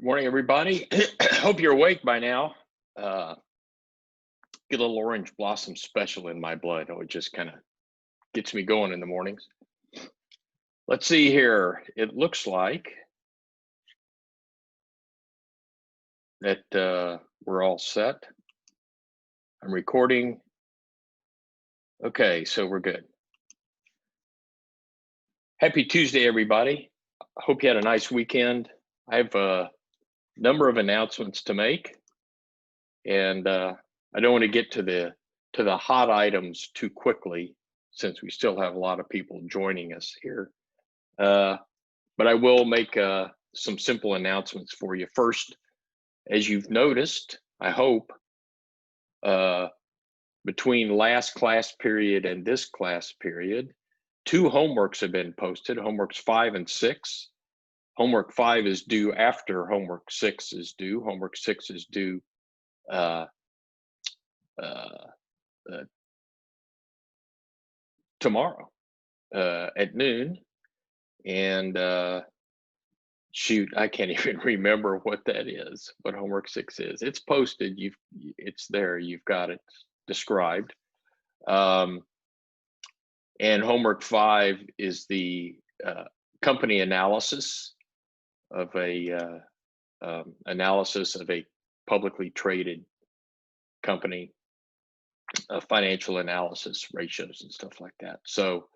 Good morning, everybody. Hope you're awake by now. Uh, get a little orange blossom special in my blood. Oh, it just kind of gets me going in the mornings. Let's see here. It looks like that we're all set. I'm recording. Okay, so we're good. Happy Tuesday, everybody. I hope you had a nice weekend. I have a number of announcements to make, and I don't want to get to the hot items too quickly since we still have a lot of people joining us here. But I will make some simple announcements for you. First, as you've noticed, I hope, between last class period and this class period, 2 homeworks have been posted, homeworks 5 and 6. Homework 5 is due after homework 6 is due. Homework 6 is due uh, uh, tomorrow at noon. And shoot, I can't even remember what that is, what homework 6 is. It's posted, it's there, you've got it described. And homework 5 is the company analysis of a analysis of a publicly traded company, financial analysis, ratios and stuff like that. So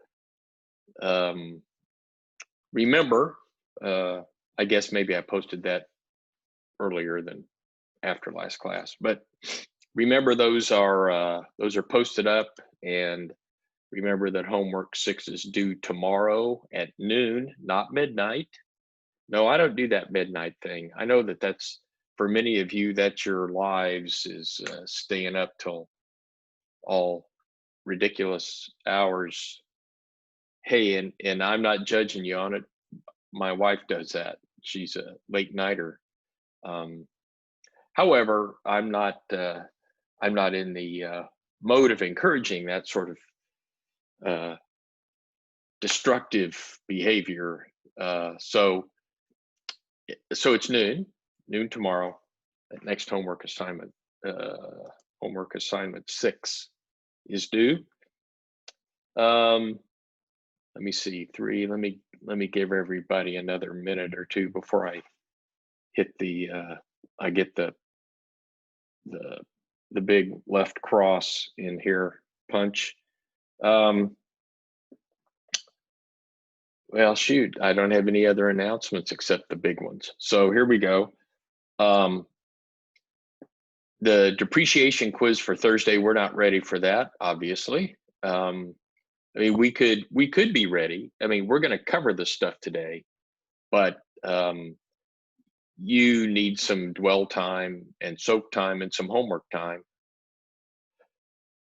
remember, I guess maybe I posted that earlier than after last class, but remember those are posted up, and remember that homework 6 is due tomorrow at noon, not midnight. No, I don't do that midnight thing. I know that that's, for many of you, that's your lives, is staying up till all ridiculous hours. Hey, and I'm not judging you on it. My wife does that. She's a late nighter. However, I'm not in the mode of encouraging that sort of destructive behavior. So it's noon tomorrow. That next homework assignment 6 is due. Let me see, 3. Let me give everybody another minute or two before I hit I get the big left cross in here, punch. Well, shoot, I don't have any other announcements except the big ones. So here we go. The depreciation quiz for Thursday, we're not ready for that, obviously. I mean, we could be ready. I mean, we're going to cover this stuff today, but you need some dwell time and soak time and some homework time.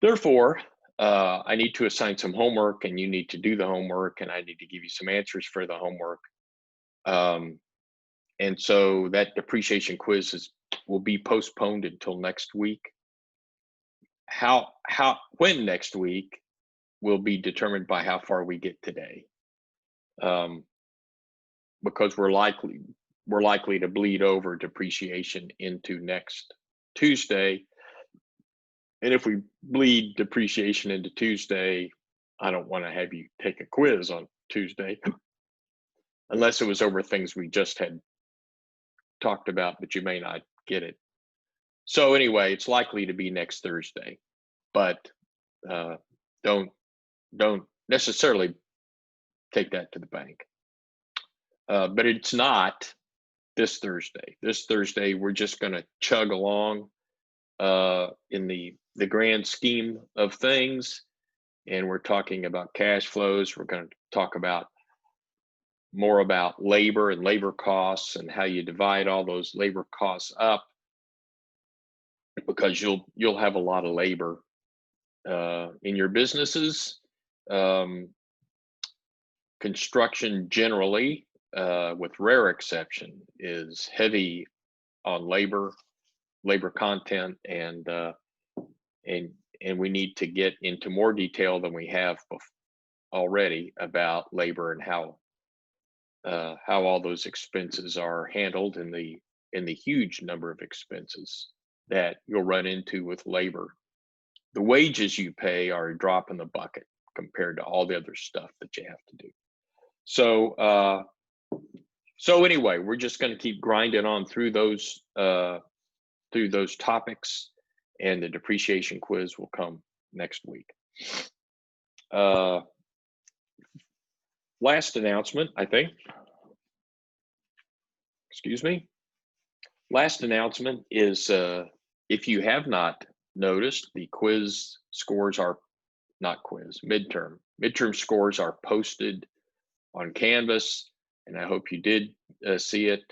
Therefore, I need to assign some homework, and you need to do the homework, and I need to give you some answers for the homework. And so that depreciation quiz will be postponed until next week. When next week will be determined by how far we get today, because we're likely to bleed over depreciation into next Tuesday. And if we bleed depreciation into Tuesday, I don't want to have you take a quiz on Tuesday unless it was over things we just had talked about, but you may not get it. So anyway, it's likely to be next Thursday, but don't necessarily take that to the bank. But it's not this Thursday. This Thursday, we're just going to chug along in the grand scheme of things, and we're talking about cash flows. We're going to talk more about labor and labor costs and how you divide all those labor costs up, because you'll have a lot of labor in your businesses. Construction generally, with rare exception, is heavy on labor content, and we need to get into more detail than we have already about labor and how all those expenses are handled in the and the huge number of expenses that you'll run into with labor. The wages you pay are a drop in the bucket compared to all the other stuff that you have to do. So anyway, we're just going to keep grinding on through those topics, and the depreciation quiz will come next week. Last announcement, I think. Excuse me. Last announcement is, if you have not noticed, the quiz scores are not quiz, midterm scores are posted on Canvas, and I hope you did see it.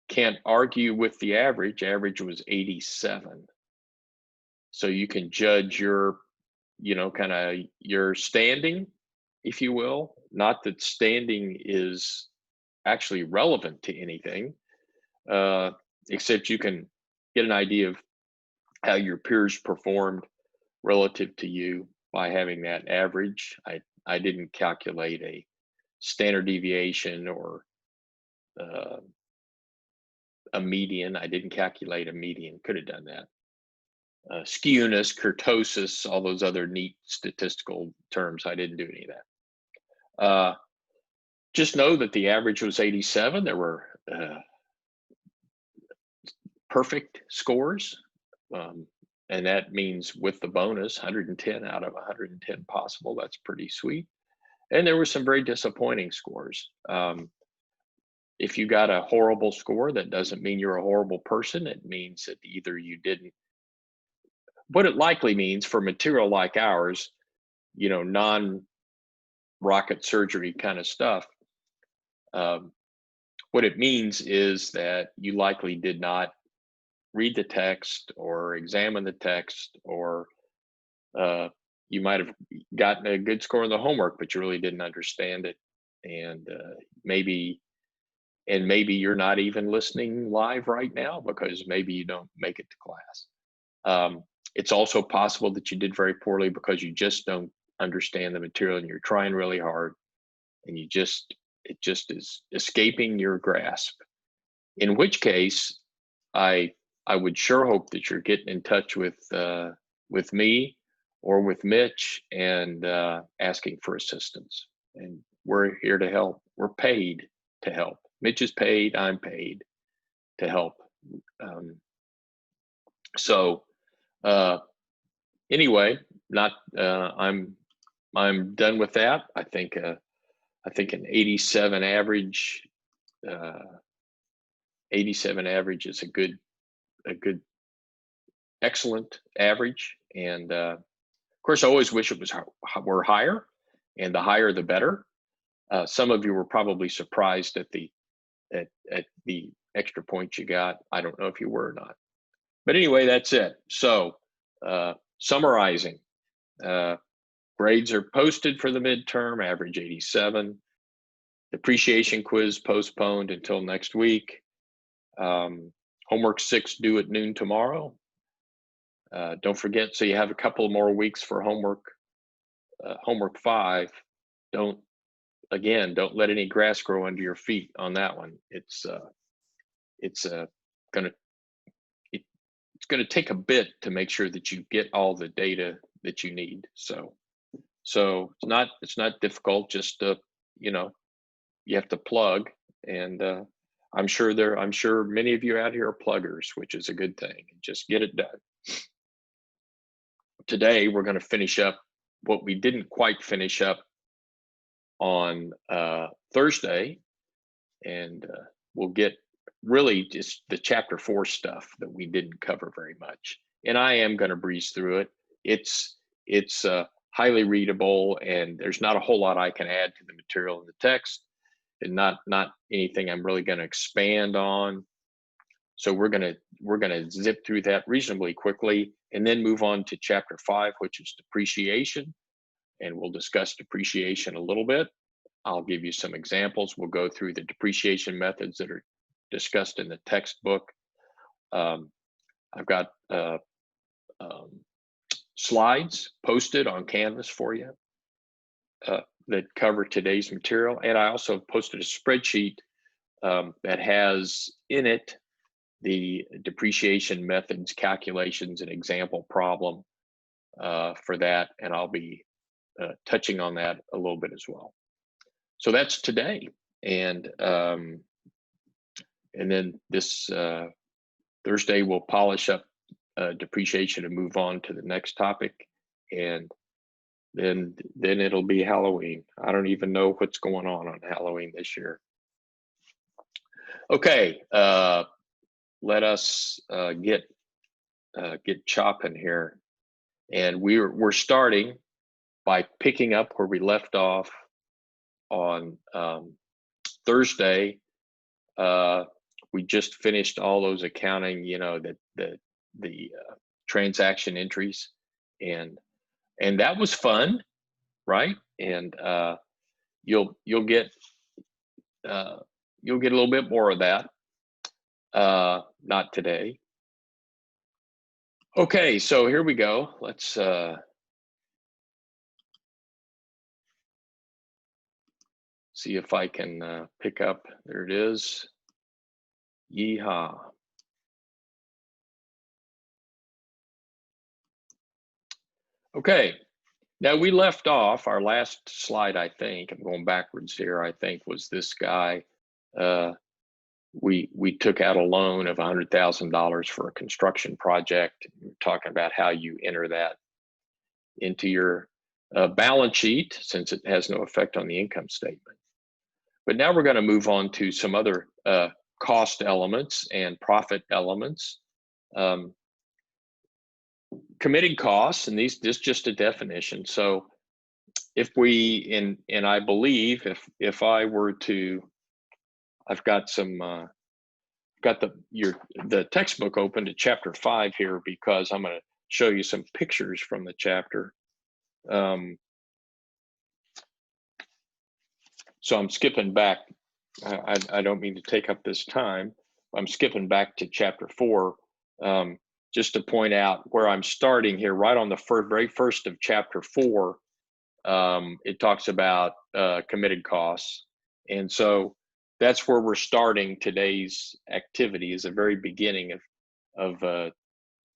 Can't argue with the average. Average was 87. So you can judge your, kind of your standing, if you will. Not that standing is actually relevant to anything, except you can get an idea of how your peers performed relative to you by having that average. I didn't calculate a standard deviation or a median. I didn't calculate a median. Could have done that. Skewness, kurtosis, all those other neat statistical terms. I didn't do any of that. Just know that the average was 87. There were perfect scores, and that means with the bonus, 110 out of 110 possible. That's pretty sweet. And there were some very disappointing scores. If you got a horrible score, that doesn't mean you're a horrible person. It means that either you didn't. What it likely means for material like ours, non-rocket surgery kind of stuff, what it means is that you likely did not read the text or examine the text, or you might have gotten a good score in the homework, but you really didn't understand it. And maybe you're not even listening live right now because maybe you don't make it to class. It's also possible that you did very poorly because you just don't understand the material and you're trying really hard, and it just is escaping your grasp. In which case, I would sure hope that you're getting in touch with me or with Mitch and asking for assistance. And we're here to help. We're paid to help. Mitch is paid. I'm paid to help. Anyway, I'm done with that. I think an 87 average. 87 average is a good, excellent average. And of course, I always wish it were higher, and the higher the better. Some of you were probably surprised at the extra points you got. I don't know if you were or not. But anyway, that's it. So summarizing, grades are posted for the midterm, average 87. Depreciation quiz postponed until next week. Homework 6 due at noon tomorrow. Don't forget, so you have a couple more weeks for homework. Homework 5, don't let any grass grow under your feet on that one. It's gonna take a bit to make sure that you get all the data that you need. So it's not difficult. Just you have to plug, and I'm sure many of you out here are pluggers, which is a good thing. Just get it done. Today we're going to finish up what we didn't quite finish up on Thursday, and we'll get really just the chapter 4 stuff that we didn't cover very much. And I am going to breeze through it. It's highly readable, and there's not a whole lot I can add to the material in the text, and not anything I'm really going to expand on. So we're gonna zip through that reasonably quickly, and then move on to chapter 5, which is depreciation, and we'll discuss depreciation a little bit. I'll give you some examples. We'll go through the depreciation methods that are discussed in the textbook. I've got slides posted on Canvas for you that cover today's material, and I also posted a spreadsheet that has in it the depreciation methods, calculations, and example problem for that, and I'll be touching on that a little bit as well. So that's today, and then this Thursday we'll polish up depreciation and move on to the next topic, and then it'll be Halloween. I don't even know what's going on Halloween this year. Okay, let us get chopping here, and we're starting by picking up where we left off on Thursday. We just finished all those accounting, the transaction entries, and that was fun, right? And you'll get a little bit more of that. Not today. Okay, so here we go. Let's see if I can pick up. There it is. Yeehaw. Okay, now we left off our last slide, I think, I'm going backwards here, I think was this guy. We took out a loan of $100,000 for a construction project. We're talking about how you enter that into your balance sheet, since it has no effect on the income statement. But now we're going to move on to some other cost elements and profit elements. Committed costs, and this just a definition. So if we, and I believe if I were to, I've got some got the textbook open to chapter 5 here, because I'm going to show you some pictures from the chapter. So I'm skipping back. I don't mean to take up this time. I'm skipping back to chapter 4, just to point out where I'm starting here, right on the very first of chapter 4. It talks about committed costs, and so that's where we're starting today's activity, is the very beginning of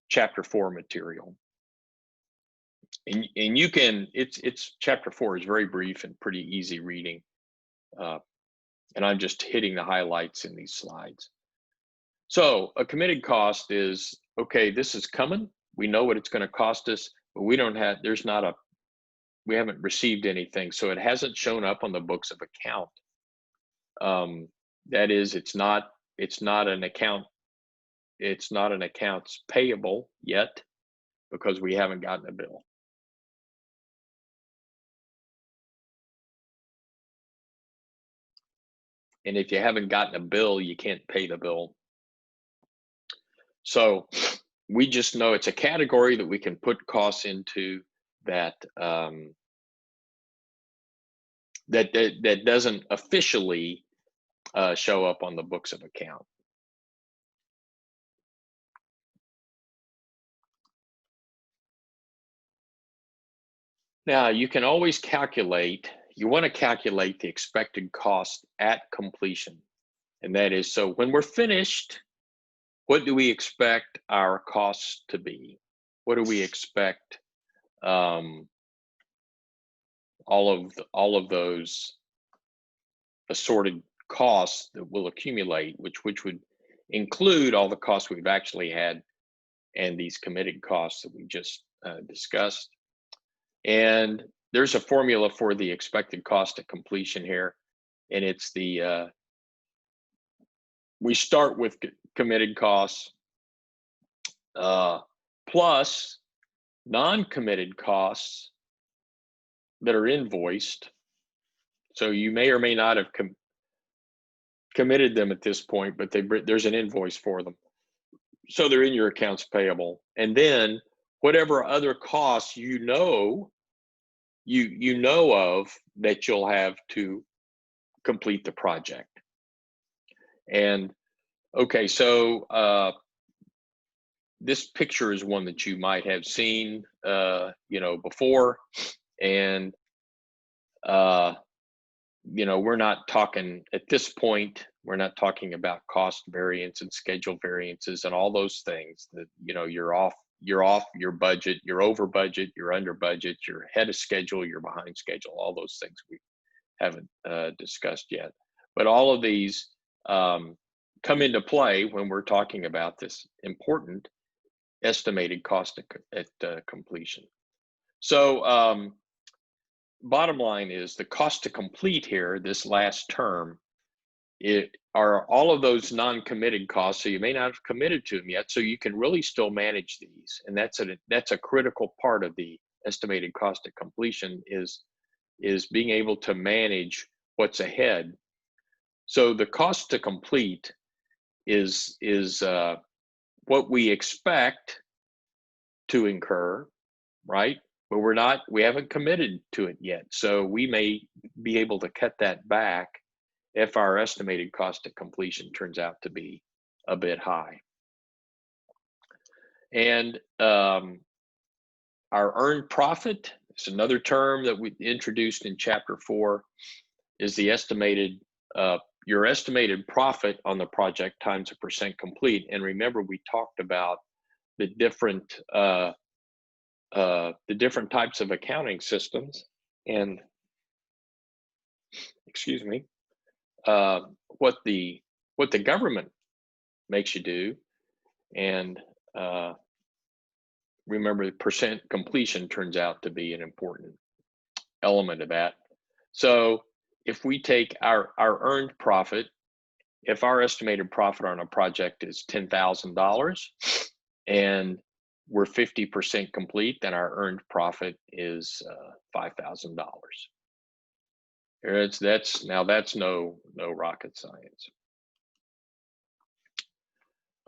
chapter 4 material. And you can, it's chapter 4 is very brief and pretty easy reading, and I'm just hitting the highlights in these slides. So a committed cost is, okay, this is coming, we know what it's going to cost us, but we haven't received anything, so it hasn't shown up on the books of account. That is, it's not an account, it's not an accounts payable yet, because we haven't gotten a bill. And if you haven't gotten a bill, you can't pay the bill. So we just know it's a category that we can put costs into that that doesn't officially show up on the books of account. Now you can always calculate, you want to calculate the expected cost at completion. And that is, so when we're finished, what do we expect our costs to be? What do we expect all of those assorted costs that will accumulate, which would include all the costs we've actually had and these committed costs that we just discussed. And there's a formula for the expected cost at completion here, and it's the we start with committed costs plus non-committed costs that are invoiced. So you may or may not have committed them at this point, but there's an invoice for them, so they're in your accounts payable. And then whatever other costs you know of that you'll have to complete the project. And okay, so this picture is one that you might have seen before, and we're not talking at this point, we're not talking about cost variance and schedule variances and all those things that, you're off your budget, you're over budget, you're under budget, you're ahead of schedule, you're behind schedule, all those things we haven't discussed yet. But all of these come into play when we're talking about this important estimated cost at completion. So bottom line is the cost to complete here, this last term, it are all of those non-committed costs. So you may not have committed to them yet, so you can really still manage these. And that's a critical part of the estimated cost of completion is being able to manage what's ahead. So the cost to complete is what we expect to incur, right? But we haven't committed to it yet. So we may be able to cut that back if our estimated cost of completion turns out to be a bit high. And our earned profit is another term that we introduced in Chapter 4, is the estimated, your estimated profit on the project times a percent complete. And remember, we talked about the different types of accounting systems and, excuse me, what the government makes you do, and remember the percent completion turns out to be an important element of that. So if we take our earned profit, if our estimated profit on a project is $10,000 and we're 50% complete, then our earned profit is $5,000. That's no rocket science.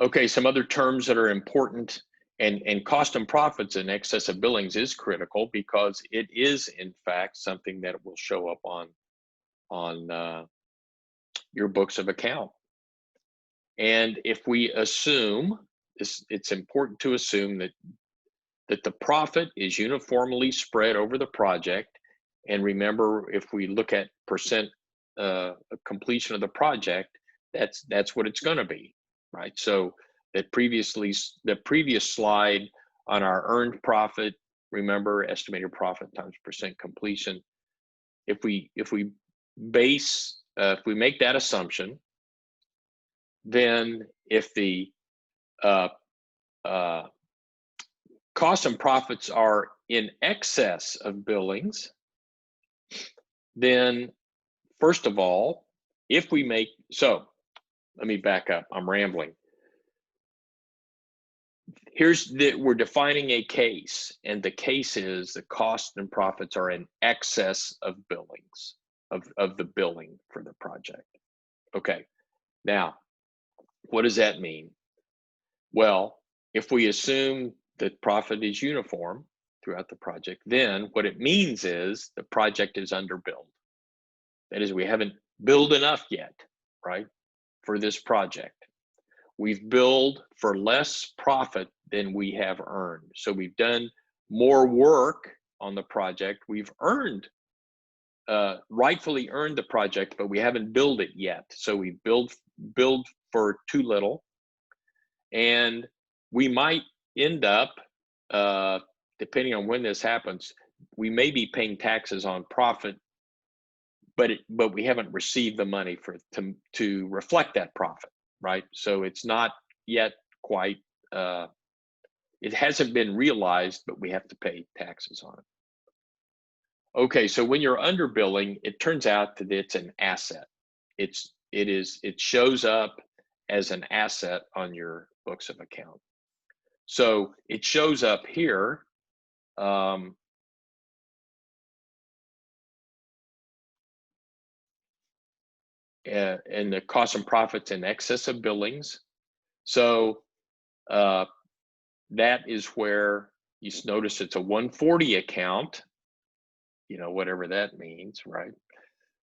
Okay, some other terms that are important, and cost and profits in excess of billings is critical because it is in fact something that will show up on your books of account. And if we assume this, it's important to assume that the profit is uniformly spread over the project. And remember, if we look at percent completion of the project, that's what it's going to be, right? So the previous slide on our earned profit, remember estimated profit times percent completion. If we make that assumption, then if the costs and profits are in excess of billings, then first of all, let me back up, I'm rambling. We're defining a case, and the case is the costs and profits are in excess of billings, of the billing for the project. Okay, now, what does that mean? Well, if we assume that profit is uniform throughout the project, then what it means is the project is underbilled. That is, we haven't billed enough yet, right, for this project. We've billed for less profit than we have earned. So we've done more work on the project. We've rightfully earned the project, but we haven't billed it yet. So we billed for too little. And we might end up, depending on when this happens, we may be paying taxes on profit, but we haven't received the money to reflect that profit, right? So it's not yet quite, it hasn't been realized, but we have to pay taxes on it. Okay, so when you're underbilling, it turns out that it's an asset. It shows up as an asset on your books of account. So it shows up here. And the costs and profits in excess of billings. So that is where you notice it's a 140 account, whatever that means, right?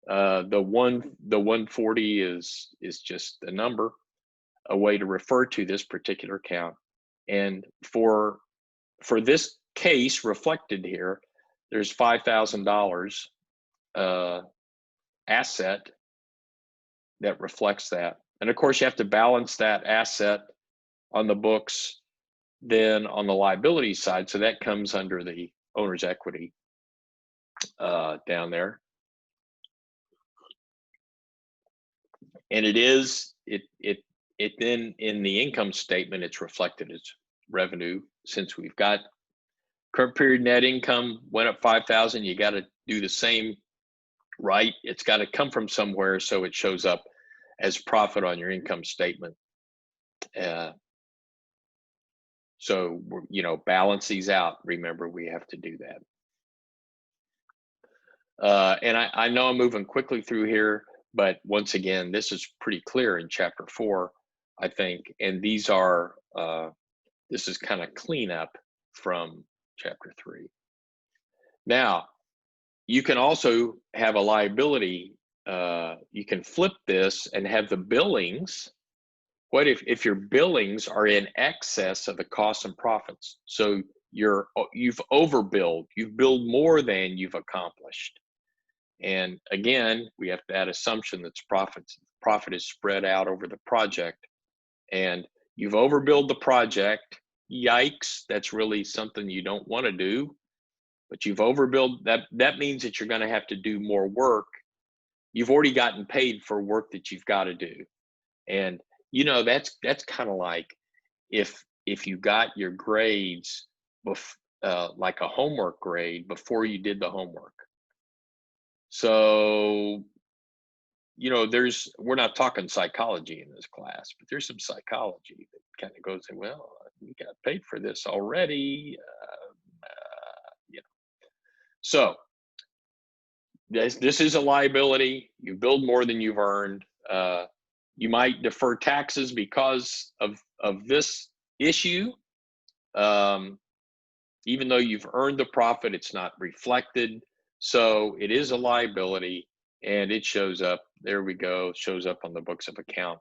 The 140 is just a number, a way to refer to this particular account. And for this case reflected here, there's $5,000 asset that reflects that. And of course, you have to balance that asset on the books, then on the liability side. So that comes under the owner's equity down there. And it then in the income statement, it's reflected as revenue. Since we've got current period net income went up 5,000, you got to do the same, right? It's got to come from somewhere, so it shows up as profit on your income statement. So balance these out. Remember, we have to do that. And I know I'm moving quickly through here, but once again, this is pretty clear in chapter 4, I think. And these are this is kind of cleanup from chapter 3. Now, you can also have a liability. You can flip this and have the billings. What if your billings are in excess of the costs and profits? So you've overbilled, you've billed more than you've accomplished. And again, we have that assumption that profit is spread out over the project, and you've overbilled the project. Yikes, that's really something you don't want to do, but you've overbilled. That means that you're going to have to do more work. You've already gotten paid for work that you've got to do. And that's kind of like if you got your grades like a homework grade before you did the homework. So we're not talking psychology in this class, but there's some psychology that kind of goes, well, you got paid for this already. So this is a liability. You build more than you've earned. You might defer taxes because of this issue. Even though you've earned the profit, it's not reflected. So it is a liability, and it shows up, there we go, shows up on the books of account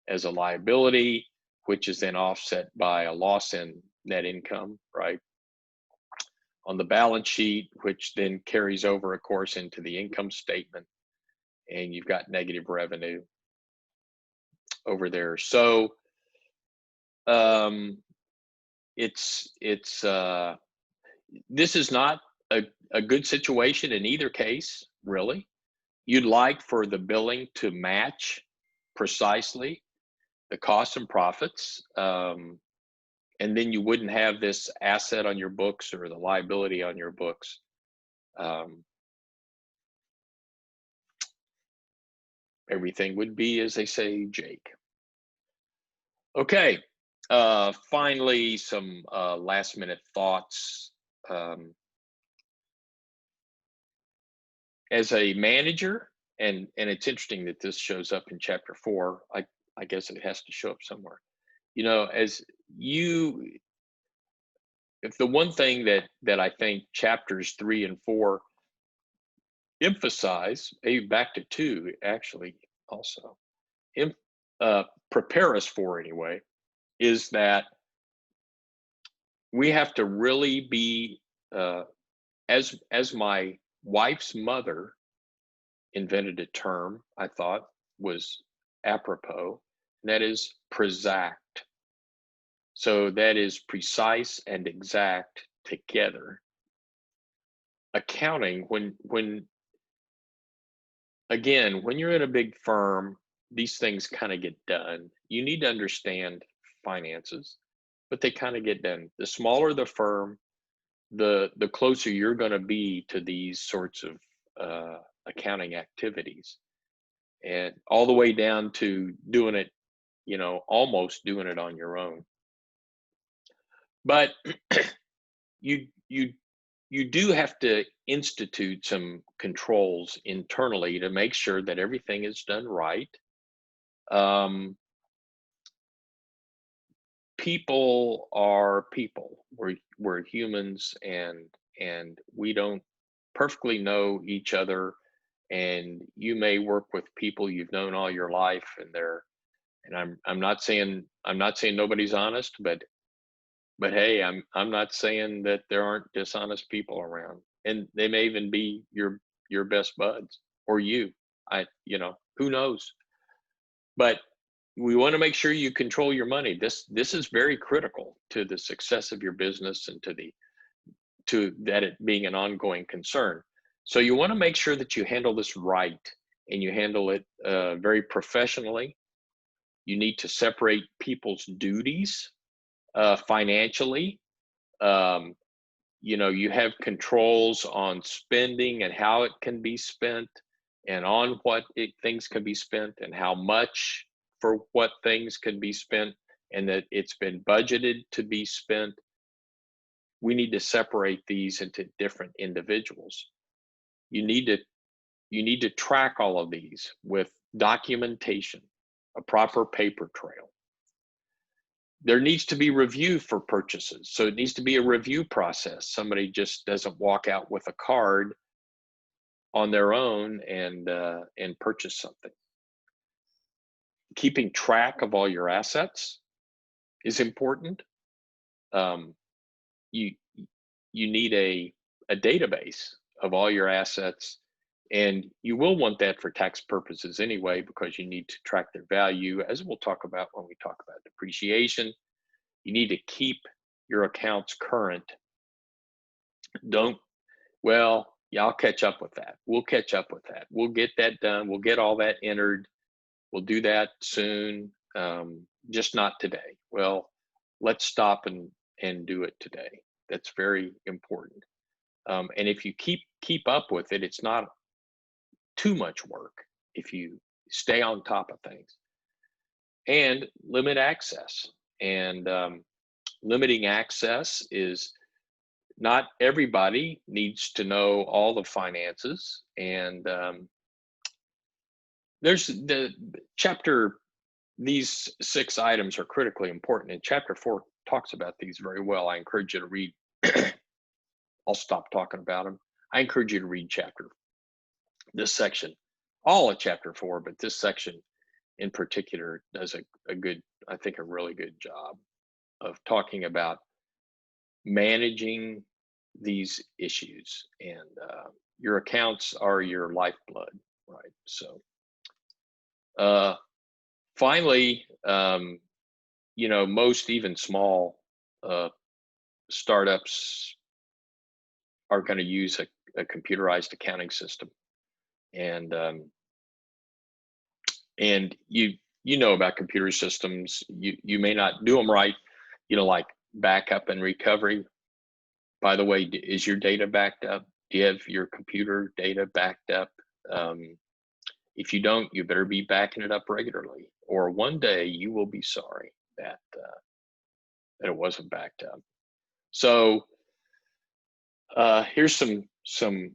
as a liability, which is then offset by a loss in net income, right? On the balance sheet, which then carries over, of course, into the income statement, and you've got negative revenue over there. So this is not a good situation in either case, really. You'd like for the billing to match precisely the costs and profits, and then you wouldn't have this asset on your books or the liability on your books. Everything would be, as they say, Jake. Okay, finally, some last minute thoughts. As a manager, and it's interesting that this shows up in chapter 4. I guess it has to show up somewhere. As if the one thing that I think chapters 3 and 4 emphasize, maybe back to 2 actually also, prepare us for anyway, is that we have to really be, as my wife's mother invented a term I thought was apropos, and that is presact. So that is precise and exact together. Accounting, when you're in a big firm, these things kind of get done. You need to understand finances, but they kind of get done. The smaller the firm, the closer you're going to be to these sorts of accounting activities, and all the way down to doing it, almost doing it on your own. But you do have to institute some controls internally to make sure that everything is done right. People are people. We're humans, and we don't perfectly know each other. And you may work with people you've known all your life, and I'm not saying nobody's honest, but hey, I'm not saying that there aren't dishonest people around, and they may even be your best buds or you. Who knows? But we want to make sure you control your money. This is very critical to the success of your business and to that it being an ongoing concern. So you want to make sure that you handle this right, and you handle it very professionally. You need to separate people's duties financially. You have controls on spending and how it can be spent, and on what things can be spent, and how much for what things can be spent, and that it's been budgeted to be spent. We need to separate these into different individuals. You need to track all of these with documentation, a proper paper trail. There needs to be review for purchases. So it needs to be a review process. Somebody just doesn't walk out with a card on their own and purchase something. Keeping track of all your assets is important. You need a database of all your assets, and you will want that for tax purposes anyway, because you need to track their value, as we'll talk about when we talk about depreciation. You need to keep your accounts current. I'll catch up with that. We'll catch up with that. We'll get that done. We'll get all that entered. We'll do that soon, just not today. Well, let's stop and do it today. That's very important. And if you keep up with it, it's not too much work if you stay on top of things. And limit access. And limiting access is, not everybody needs to know all the finances. And there's these 6 items are critically important, and chapter 4 talks about these very well. I encourage you to read. I'll stop talking about them. I encourage you to read this section, all of chapter 4, but this section in particular does a really good job of talking about managing these issues. And your accounts are your lifeblood, right? So finally, most even small startups are going to use a computerized accounting system. And you know about computer systems. You may not do them right, like backup and recovery. By the way, is your data backed up? Do you have your computer data backed up? If you don't, you better be backing it up regularly, or one day you will be sorry that it wasn't backed up. So here's some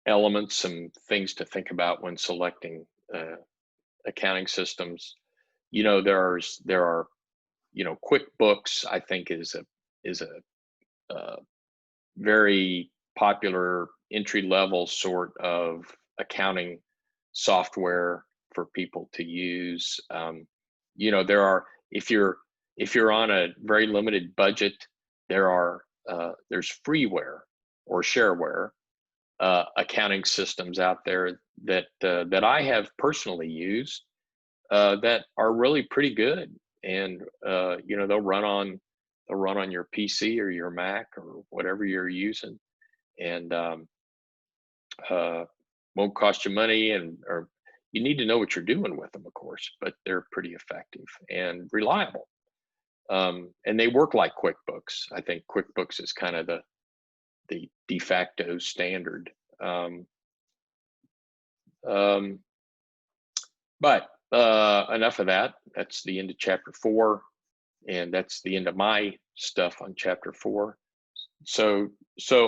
elements, some things to think about when selecting accounting systems. There are QuickBooks, I think, is a very popular entry-level sort of accounting software for people to use. There are, if you're on a very limited budget, there's freeware or shareware accounting systems out there that I have personally used that are really pretty good. And they'll run on your PC or your Mac or whatever you're using, and won't cost you money, or you need to know what you're doing with them, of course, but they're pretty effective and reliable. And they work like QuickBooks. I think QuickBooks is kind of the de facto standard. But enough of that. That's the end of chapter 4, and that's the end of my stuff on chapter 4. So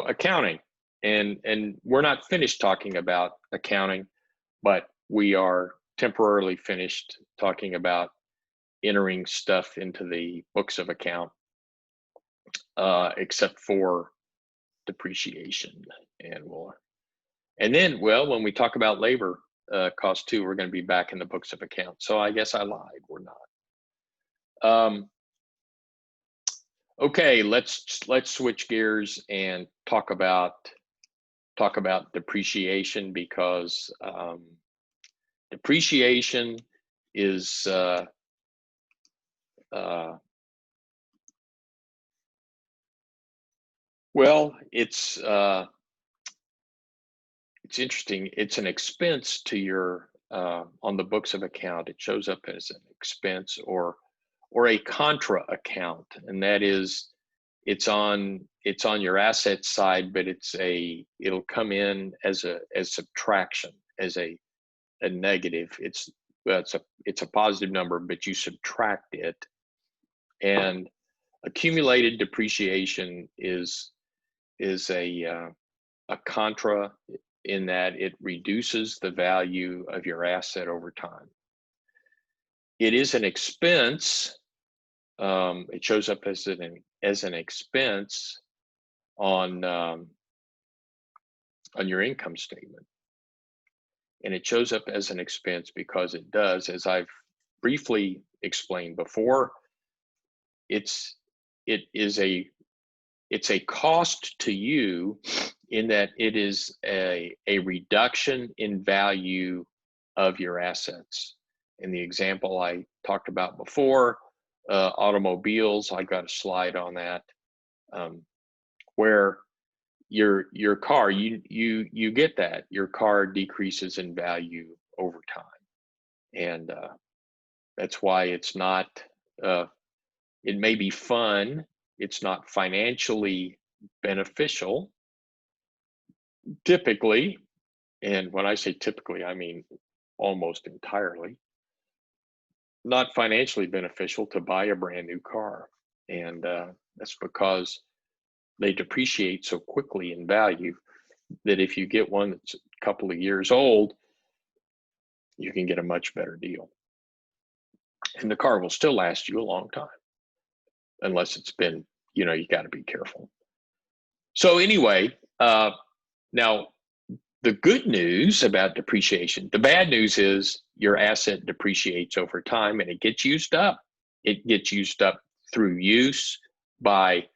accounting, and we're not finished talking about accounting, but we are temporarily finished talking about entering stuff into the books of account, except for depreciation. And then when we talk about labor cost too, we're going to be back in the books of account. So I guess I lied, we're not. Okay, let's switch gears and talk about talk about depreciation because depreciation is well, it's interesting. It's an expense to your on the books of account. It shows up as an expense or a contra account, and that is it's on your asset side, but it'll come in as subtraction, as a negative. It's a positive number, but you subtract it. And accumulated depreciation is a contra, in that it reduces the value of your asset over time. It is an expense. It shows up as an expense on your income statement, and it shows up as an expense because it does, as I've briefly explained before, it's a cost to you, in that it is a reduction in value of your assets. In the example I talked about before, automobiles, I got a slide on that, where your car, you get that your car decreases in value over time, and that's why it's not. It may be fun. It's not financially beneficial, typically, and when I say typically, I mean almost entirely, not financially beneficial to buy a brand new car. And that's because they depreciate so quickly in value that if you get one that's a couple of years old, you can get a much better deal. And the car will still last you a long time, unless it's been, you got to be careful. So anyway, now the good news about depreciation, the bad news is your asset depreciates over time and it gets used up. It gets used up through use by,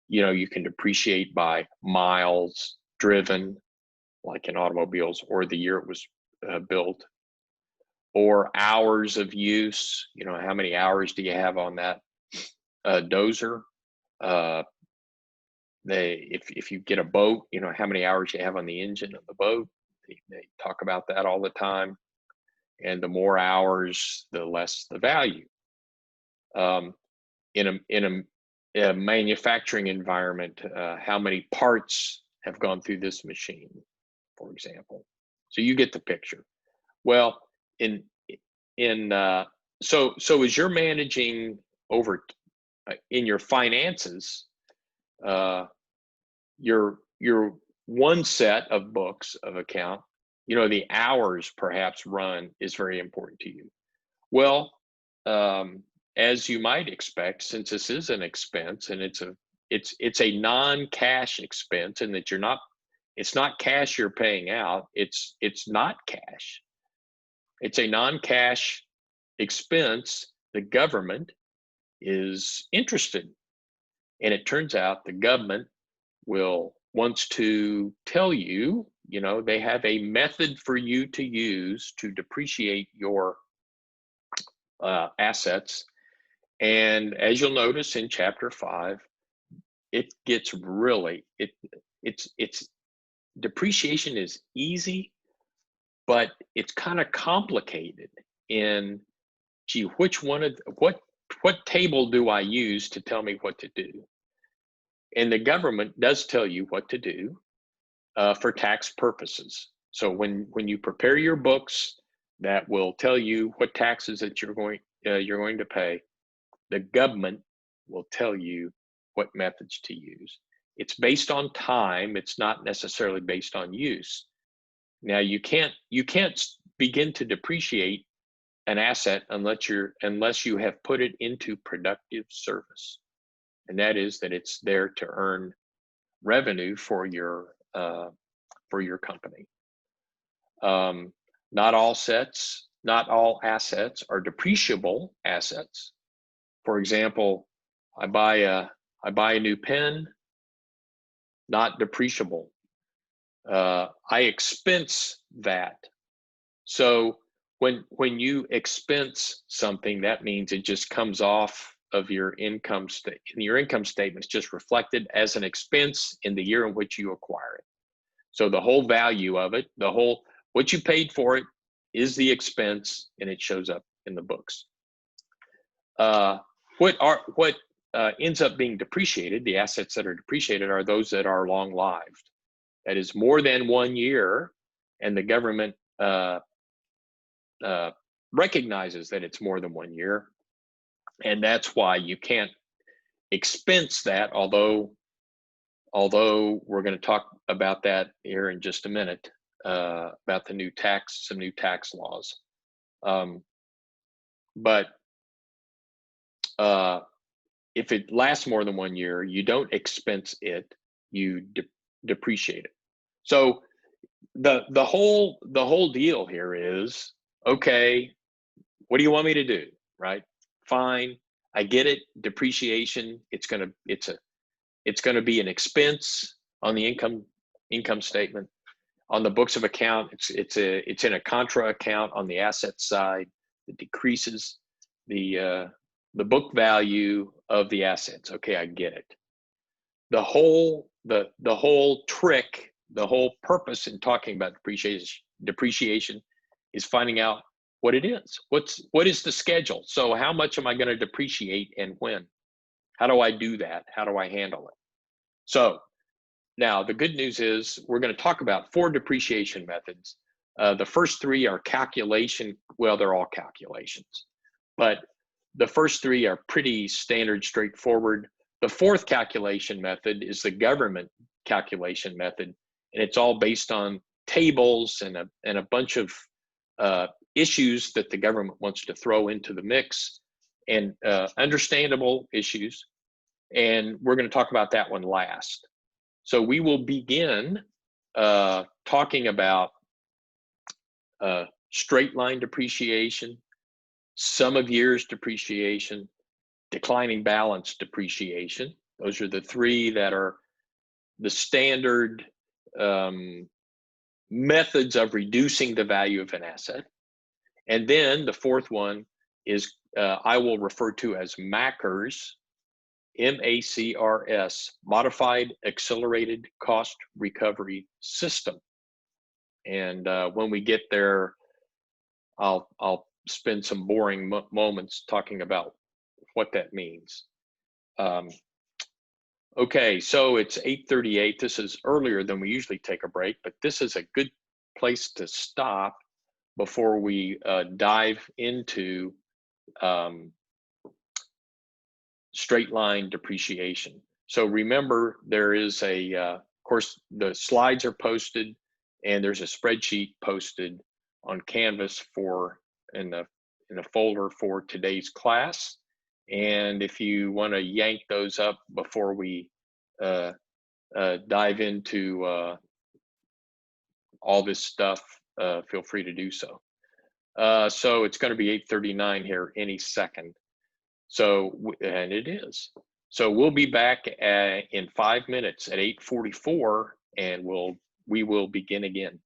you can depreciate by miles driven, like in automobiles, or the year it was built, or hours of use. How many hours do you have on that dozer? If you get a boat, how many hours you have on the engine of the boat. They talk about that all the time. And the more hours, the less the value. In a manufacturing environment, how many parts have gone through this machine, for example. So you get the picture. Well, so as you're managing over in your finances, your one set of books of account, the hours perhaps run is very important to you. Well, as you might expect, since this is an expense and it's a non-cash expense, and that it's not cash you're paying out, it's not cash. It's a non-cash expense. The government is interested. And it turns out the government wants to tell you, they have a method for you to use to depreciate your assets. And as you'll notice in chapter 5, it gets really, it's depreciation is easy, but it's kind of complicated in, gee, what table do I use to tell me what to do? And the government does tell you what to do for tax purposes. So when you prepare your books, that will tell you what taxes that you're going to pay. The government will tell you what methods to use. It's based on time. It's not necessarily based on use. Now you can't begin to depreciate an asset unless you have put it into productive service. And that is that it's there to earn revenue for your company. Not all assets are depreciable assets. For example, I buy a new pen, not depreciable. I expense that. So when you expense something, that means it just comes off of your income statement. Your income statement is just reflected as an expense in the year in which you acquire it. So the whole value of it, what you paid for it, is the expense, and it shows up in the books. What ends up being depreciated, the assets that are depreciated, are those that are long-lived. That is more than 1 year, and the government recognizes that it's more than 1 year, and that's why you can't expense that. Although we're going to talk about that here in just a minute, about some new tax laws. But if it lasts more than 1 year, you don't expense it, you depreciate it. So the whole deal here is, okay, what do you want me to do? Right? Fine, I get it. Depreciation, it's gonna be an expense on the income statement. On the books of account, it's in a contra account on the asset side. It decreases the book value of the assets. Okay, I get it. The whole trick, the whole purpose in talking about depreciation is finding out what it is. What is the schedule? So how much am I going to depreciate and when? How do I do that? How do I handle it? So now the good news is we're going to talk about 4 depreciation methods. The first 3 are calculation. Well, they're all calculations, but the first 3 are pretty standard, straightforward. The 4th calculation method is the government calculation method, and it's all based on tables and a bunch of issues that the government wants to throw into the mix, and understandable issues. And we're going to talk about that one last. So we will begin talking about straight line depreciation, sum of years depreciation, declining balance depreciation. Those are the 3 that are the standard methods of reducing the value of an asset. And then the 4th one is I will refer to as MACRS, MACRS, Modified Accelerated Cost Recovery System. And when we get there, I'll spend some boring moments talking about what that means. Okay, so it's 8:38. This is earlier than we usually take a break, but this is a good place to stop before we dive into straight line depreciation. So remember, there is of course, the slides are posted, and there's a spreadsheet posted on Canvas in a folder for today's class. And if you want to yank those up before we dive into all this stuff, feel free to do so. So it's going to be 8:39 here any second. So, and it is. So we'll be back in 5 minutes at 8:44, and we will begin again.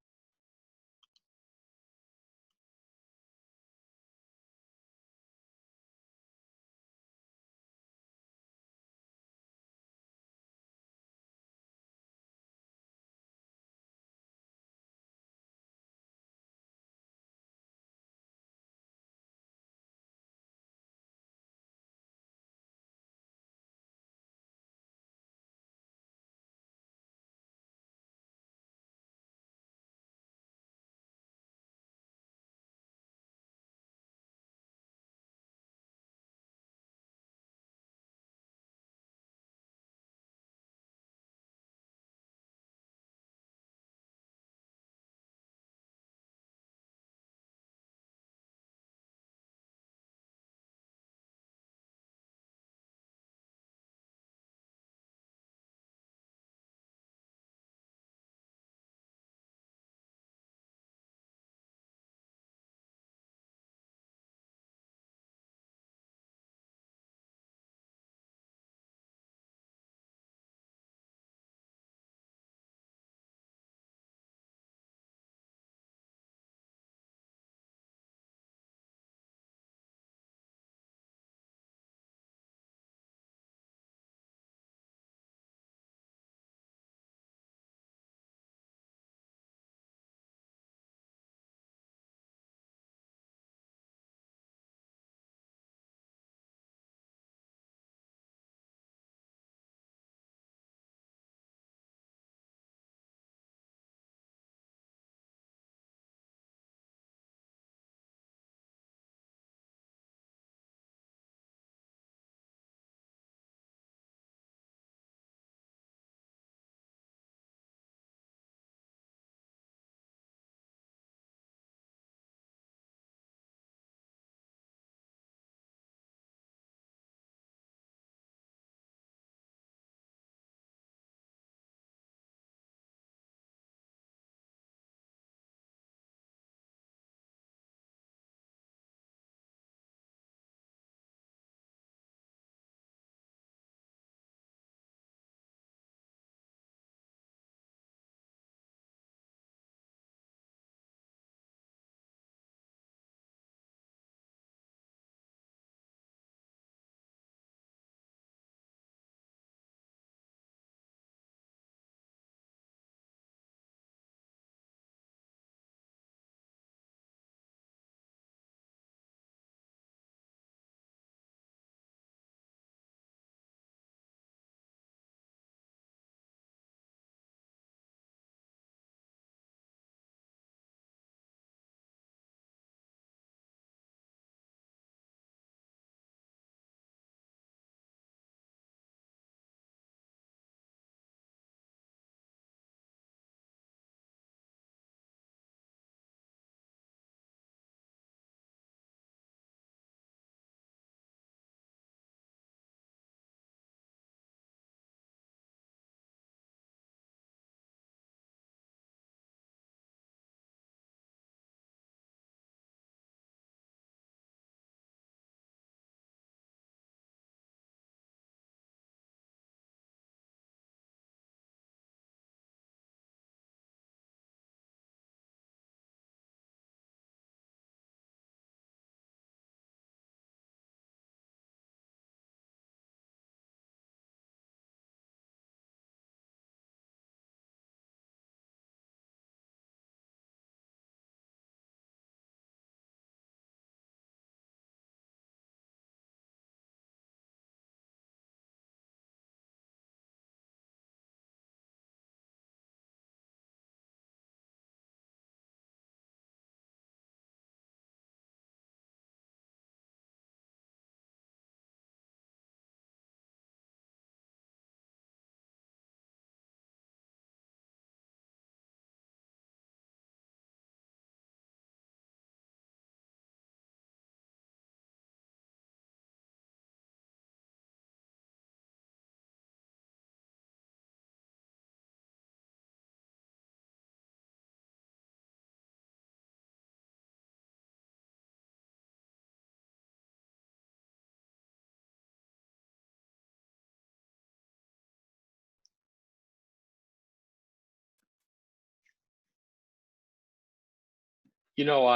You know,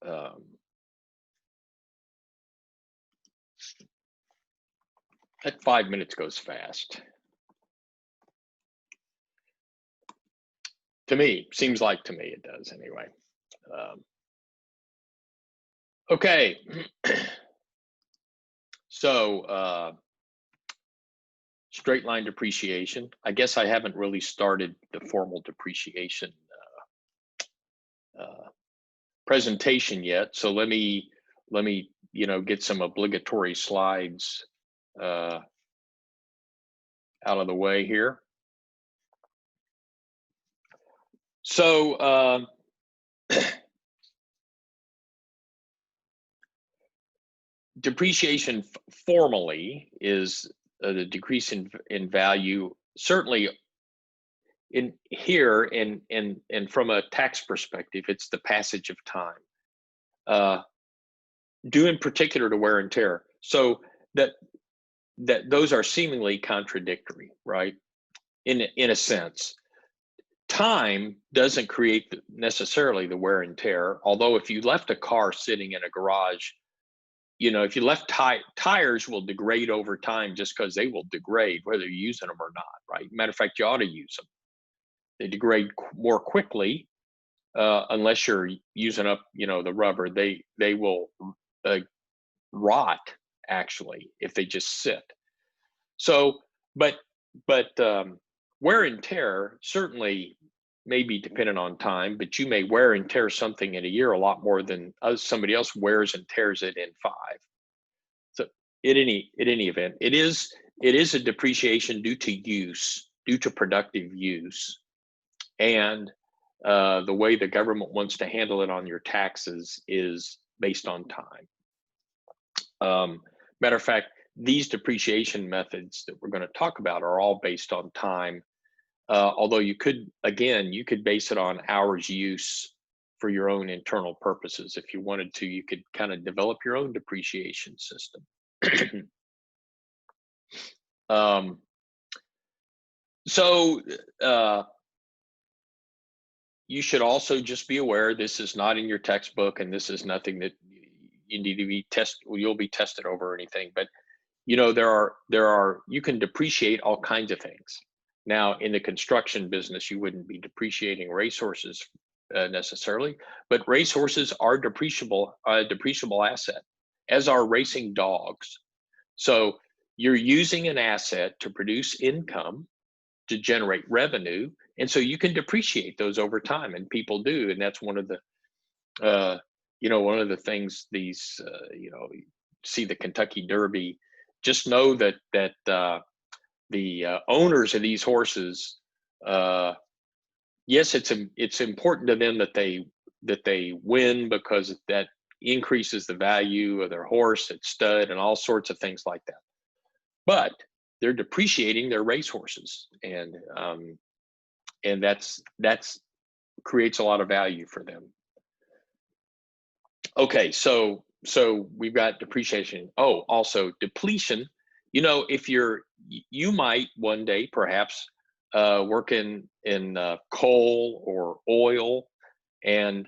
um, that 5 minutes goes fast. To me, seems like to me it does anyway. Um, okay, so straight line depreciation. I guess I haven't really started the formal depreciation uh, presentation yet. So let me get some obligatory slides uh, out of the way here. So depreciation formally is the decrease in value, certainly in here, and from a tax perspective, it's the passage of time, uh, due in particular to wear and tear. So that those are seemingly contradictory, right? In a sense, time doesn't create necessarily the wear and tear. Although if you left a car sitting in a garage, if you left tires will degrade over time just because they will degrade whether you're using them or not, right? Matter of fact, you ought to use them. They degrade more quickly unless you're using up, the rubber. They will uh, rot actually if they just sit. So, but wear and tear certainly may be dependent on time, but you may wear and tear something in a year a lot more than somebody else wears and tears it in 5. So, at any event, it is a depreciation due to use, due to productive use, and the way the government wants to handle it on your taxes is based on time. Matter of fact, these depreciation methods that we're going to talk about are all based on time. Although you could base it on hours use for your own internal purposes. If you wanted to, you could kind of develop your own depreciation system. um, so you should also just be aware this is not in your textbook, and this is nothing that you need to be you'll be tested over or anything. But there are you can depreciate all kinds of things. Now, in the construction business, you wouldn't be depreciating racehorses necessarily, but racehorses are depreciable asset, as are racing dogs. So you're using an asset to produce income, to generate revenue, and so you can depreciate those over time, and people do, and that's one of the things these see the Kentucky Derby. Just know that the owners of these horses, yes, it's important to them that they win, because that increases the value of their horse at stud and all sorts of things like that. But they're depreciating their race horses, and that's creates a lot of value for them. Okay, so we've got depreciation. Oh, also depletion. If you might one day perhaps work in coal or oil, and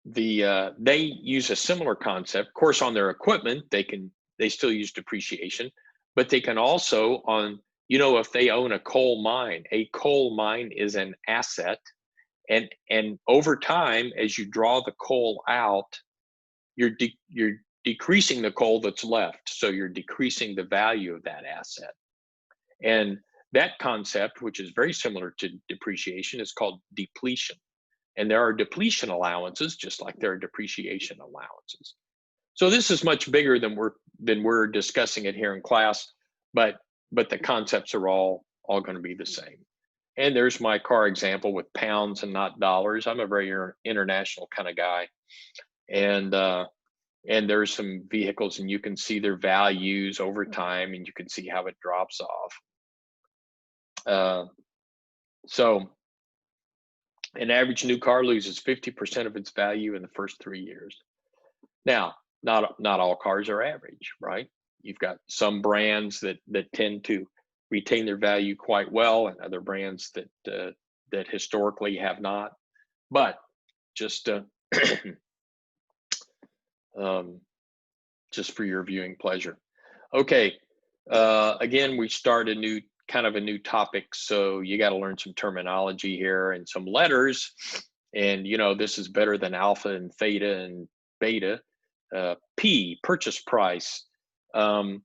they use a similar concept. Of course, on their equipment, they still use depreciation, but they can also if they own a coal mine is an asset, and over time, as you draw the coal out, you're decreasing the coal that's left, so you're decreasing the value of that asset. And that concept, which is very similar to depreciation, is called depletion. And there are depletion allowances just like there are depreciation allowances. So this is much bigger than we're discussing it here in class, but the concepts are all going to be the same. And there's my car example with pounds and not dollars. I'm a very international kind of guy. And there's some vehicles, and you can see their values over time, and you can see how it drops off. So an average new car loses 50% of its value in the first 3 years. Now, not all cars are average, right? You've got some brands that tend to retain their value quite well, and other brands that historically have not. But just just for your viewing pleasure. Okay, again, we start a new topic, so you got to learn some terminology here and some letters. And this is better than alpha and theta and beta. P, purchase price. And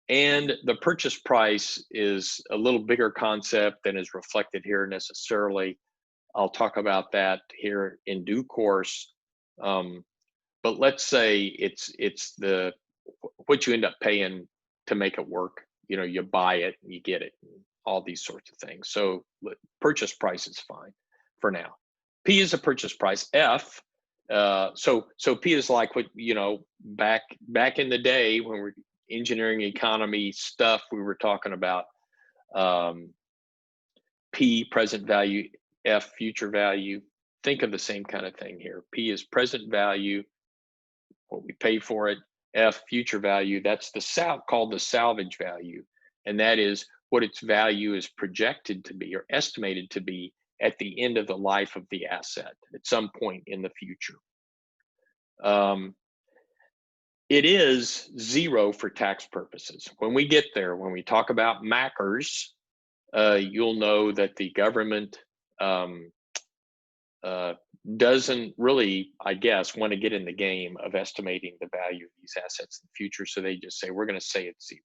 the purchase price is a little bigger concept than is reflected here necessarily. I'll talk about that here in due course. But let's say it's the what you end up paying to make it work. You buy it, you get it, all these sorts of things. So purchase price is fine for now. P is a purchase price. F, so P is like what back in the day when we're engineering economy stuff, we were talking about P, present value, F, future value. Think of the same kind of thing here. P is present value, what we pay for it. F, future value, that's called the salvage value. And that is what its value is projected to be or estimated to be at the end of the life of the asset at some point in the future. It is zero for tax purposes. When we get there, when we talk about MACRs, you'll know that the government doesn't really, I guess, want to get in the game of estimating the value of these assets in the future. So they just say, we're going to say it's zero.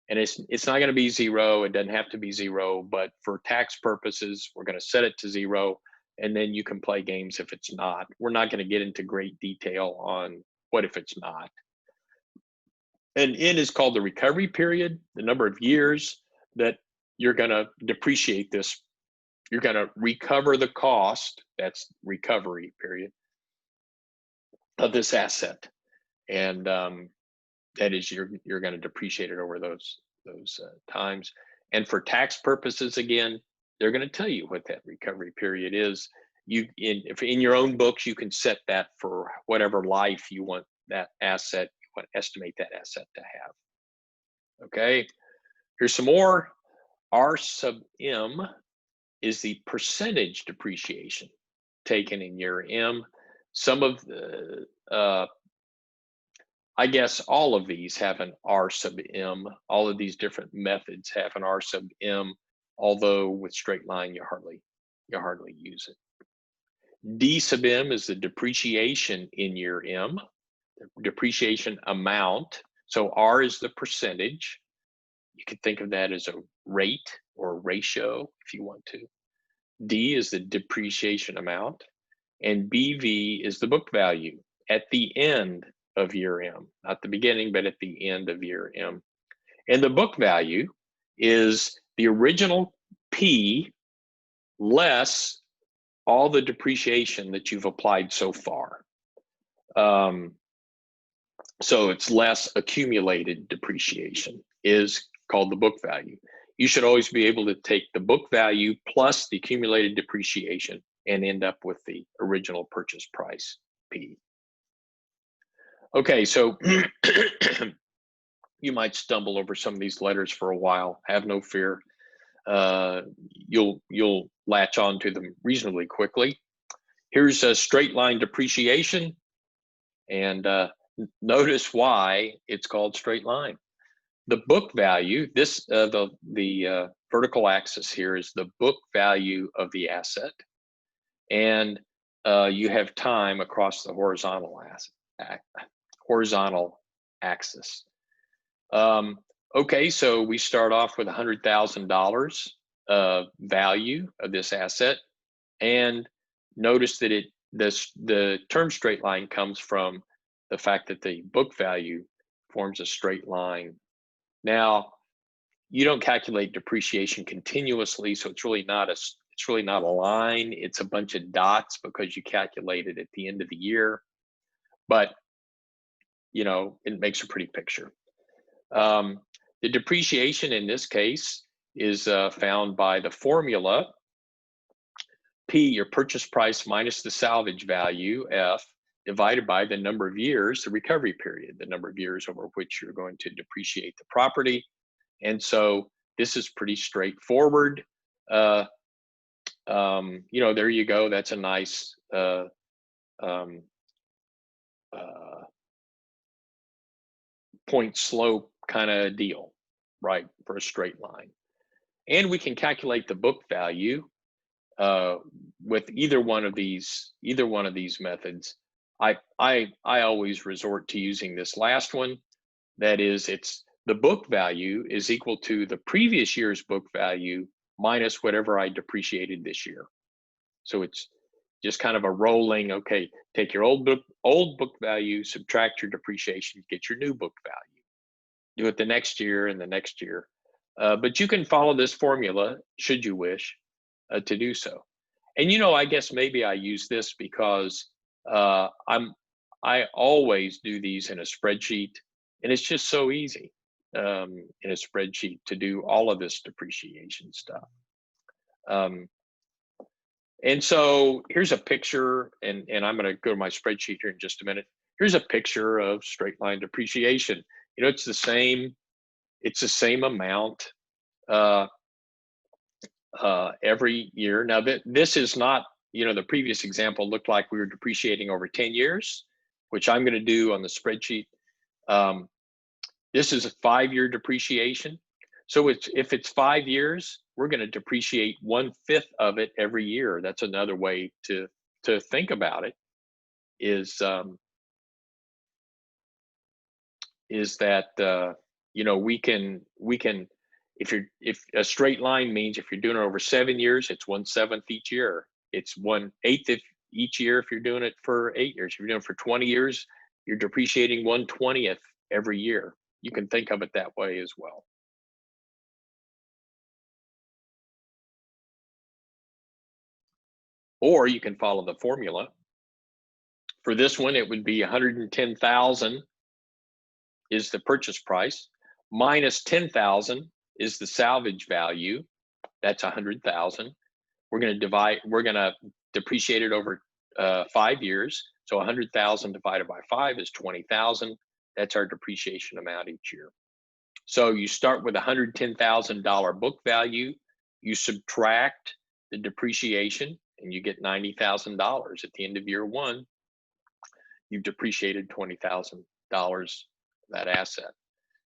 And it's not going to be zero. It doesn't have to be zero, but for tax purposes, we're going to set it to zero. And then you can play games if it's not. We're not going to get into great detail on what if it's not. And N is called the recovery period, the number of years that you're going to depreciate this. You're going to recover the cost, that's recovery period, of this asset. And that is you're going to depreciate it over those times. And for tax purposes, again, they're going to tell you what that recovery period is. If in your own books, you can set that for whatever life you want that asset, you want to estimate that asset to have. Okay, here's some more. R sub M is the percentage depreciation taken in year M. Some of the, I guess all of these have an R sub M. All of these different methods have an R sub M, although with straight line, you hardly use it. D sub M is the depreciation in year M, the depreciation amount. So R is the percentage. You could think of that as a rate or ratio if you want to. D is the depreciation amount, and BV is the book value at the end of year M, not the beginning, but at the end of year M. And the book value is the original P less all the depreciation that you've applied so far. So it's less accumulated depreciation is called the book value. You should always be able to take the book value plus the accumulated depreciation and end up with the original purchase price, P. Okay, so you might stumble over some of these letters for a while. Have no fear. You'll latch on to them reasonably quickly. Here's a straight line depreciation, and notice why it's called straight line. The book value, the vertical axis here is the book value of the asset, and you have time across the horizontal axis. Okay, so we start off with $100,000 value of this asset, and notice that the term straight line comes from the fact that the book value forms a straight line. Now, you don't calculate depreciation continuously, so it's really not a line. It's a bunch of dots because you calculate it at the end of the year, but it makes a pretty picture. The depreciation in this case is found by the formula P, your purchase price minus the salvage value, F, divided by the number of years, the recovery period, the number of years over which you're going to depreciate the property. And so this is pretty straightforward. There you go. That's a nice um, uh, point slope kind of deal, right, for a straight line. And we can calculate the book value uh, with either one of these methods. I always resort to using this last one. That is, it's the book value is equal to the previous year's book value minus whatever I depreciated this year. So it's just kind of a rolling. Okay, take your old book value, subtract your depreciation, get your new book value. Do it the next year and the next year. But you can follow this formula should you wish to do so. And I guess maybe I use this because I always do these in a spreadsheet, and it's just so easy in a spreadsheet to do all of this depreciation stuff. Um, and so here's a picture, and I'm going to go to my spreadsheet here in just a minute. Here's a picture of straight line depreciation. It's the same amount uh, every year. Now, this is not, the previous example looked like we were depreciating over 10 years, which I'm going to do on the spreadsheet. This is a 5-year depreciation. So if it's 5 years, we're going to depreciate 1/5 of it every year. That's another way to think about it. Is that we can if a straight line means if you're doing it over 7 years, it's 1/7 each year. It's 1/8 if each year if you're doing it for 8 years. If you're doing it for 20 years, you're depreciating 1/20th every year. You can think of it that way as well. Or you can follow the formula. For this one, it would be 110,000 is the purchase price, minus 10,000 is the salvage value. That's 100,000. We're going to depreciate it over 5 years. So 100,000 divided by 5 is 20,000. That's our depreciation amount each year. So you start with $110,000 book value. You subtract the depreciation, and you get $90,000 at the end of year one. You've depreciated $20,000 that asset.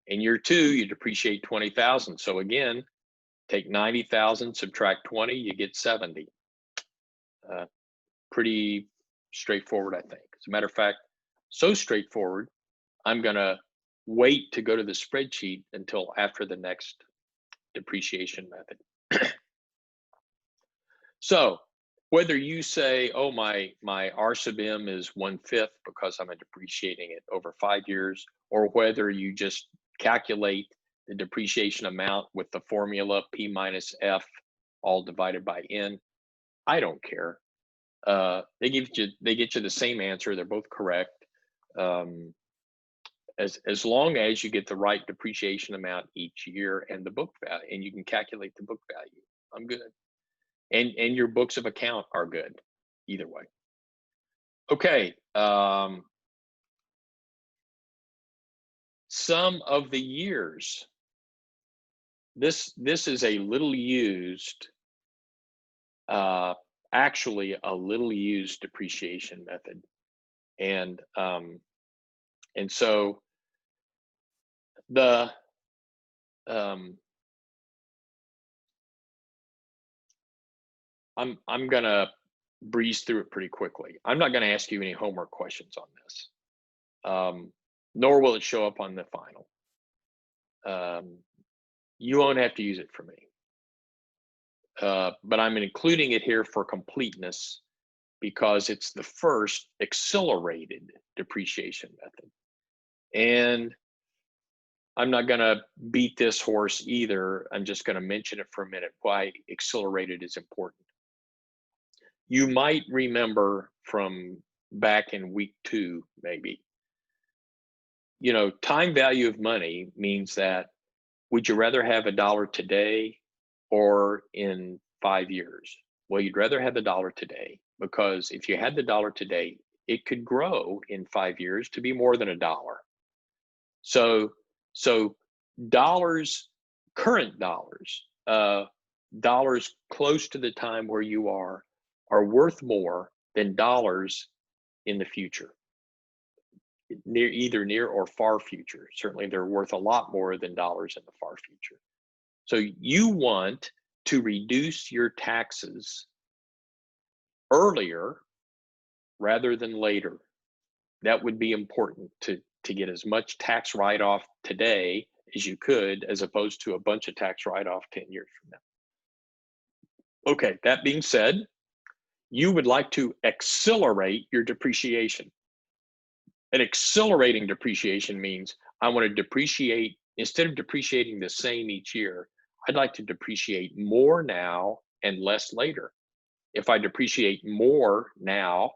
In year two, you depreciate 20,000. So again, take 90,000, subtract 20, you get 70. Pretty straightforward, I think. As a matter of fact, so straightforward, I'm going to wait to go to the spreadsheet until after the next depreciation method. So whether you say, oh, my R sub M is 1/5 because I'm depreciating it over 5 years, or whether you just calculate the depreciation amount with the formula P minus F all divided by N, I don't care. They get you the same answer. They're both correct. As long as you get the right depreciation amount each year and the book value, and you can calculate the book value, I'm good. And your books of account are good either way. Okay. Sum of the years. This is a little used, actually a little used depreciation method, and so the I'm gonna breeze through it pretty quickly. I'm not gonna ask you any homework questions on this, nor will it show up on the final. You won't have to use it for me, but I'm including it here for completeness because it's the first accelerated depreciation method. And I'm not going to beat this horse either. I'm just going to mention it for a minute why accelerated is important. You might remember from back in week 2, maybe, time value of money means that would you rather have $1 today or in 5 years? Well, you'd rather have $1 today because if you had the dollar today, it could grow in 5 years to be more than $1. So dollars, current dollars, dollars close to the time where you are worth more than dollars in the future, either near or far future. Certainly they're worth a lot more than dollars in the far future. So you want to reduce your taxes earlier rather than later. That would be important to get as much tax write-off today as you could, as opposed to a bunch of tax write-off 10 years from now. Okay, that being said, you would like to accelerate your depreciation. And accelerating depreciation means I want to depreciate, instead of depreciating the same each year, I'd like to depreciate more now and less later. If I depreciate more now,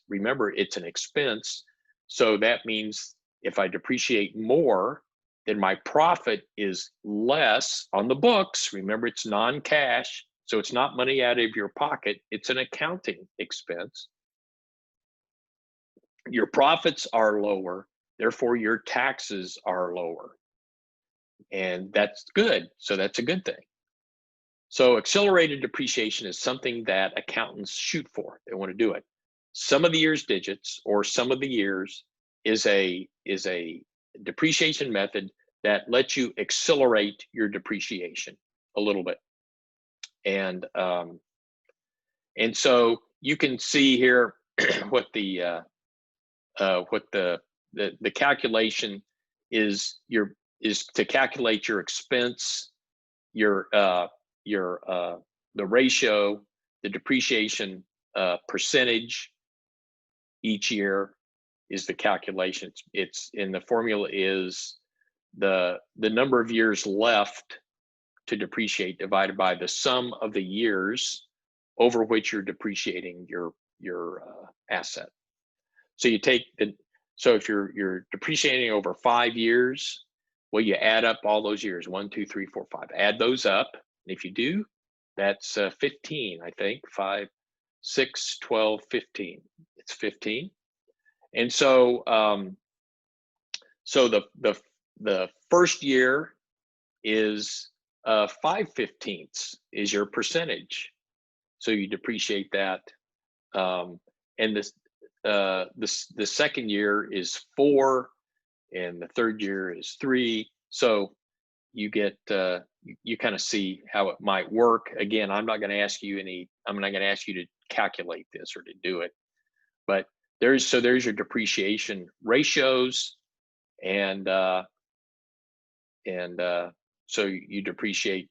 remember, it's an expense. So that means if I depreciate more, then my profit is less on the books. Remember, it's non-cash, so it's not money out of your pocket. It's an accounting expense. Your profits are lower, therefore your taxes are lower. And that's good. So that's a good thing. So accelerated depreciation is something that accountants shoot for. They want to do it. Sum of the years digits, or sum of the years, is a depreciation method that lets you accelerate your depreciation a little bit. And so you can see here what the calculation is. Is to calculate your expense, the ratio, the depreciation percentage each year is the calculation. It's in the formula is the number of years left to depreciate divided by the sum of the years over which you're depreciating your asset. So you take so if you're depreciating over 5 years, well, you add up all those years, 1, 2, 3, 4, 5, add those up. And if you do, that's 15, I think, 5, 6, 12, 15. It's 15. And so, so the first year is 5/15 is your percentage. So you depreciate that. And the second year is 4, and the third year is 3. So you get you kind of see how it might work. Again, I'm not going to ask you to calculate this or to do it, but there's your depreciation ratios, and so you depreciate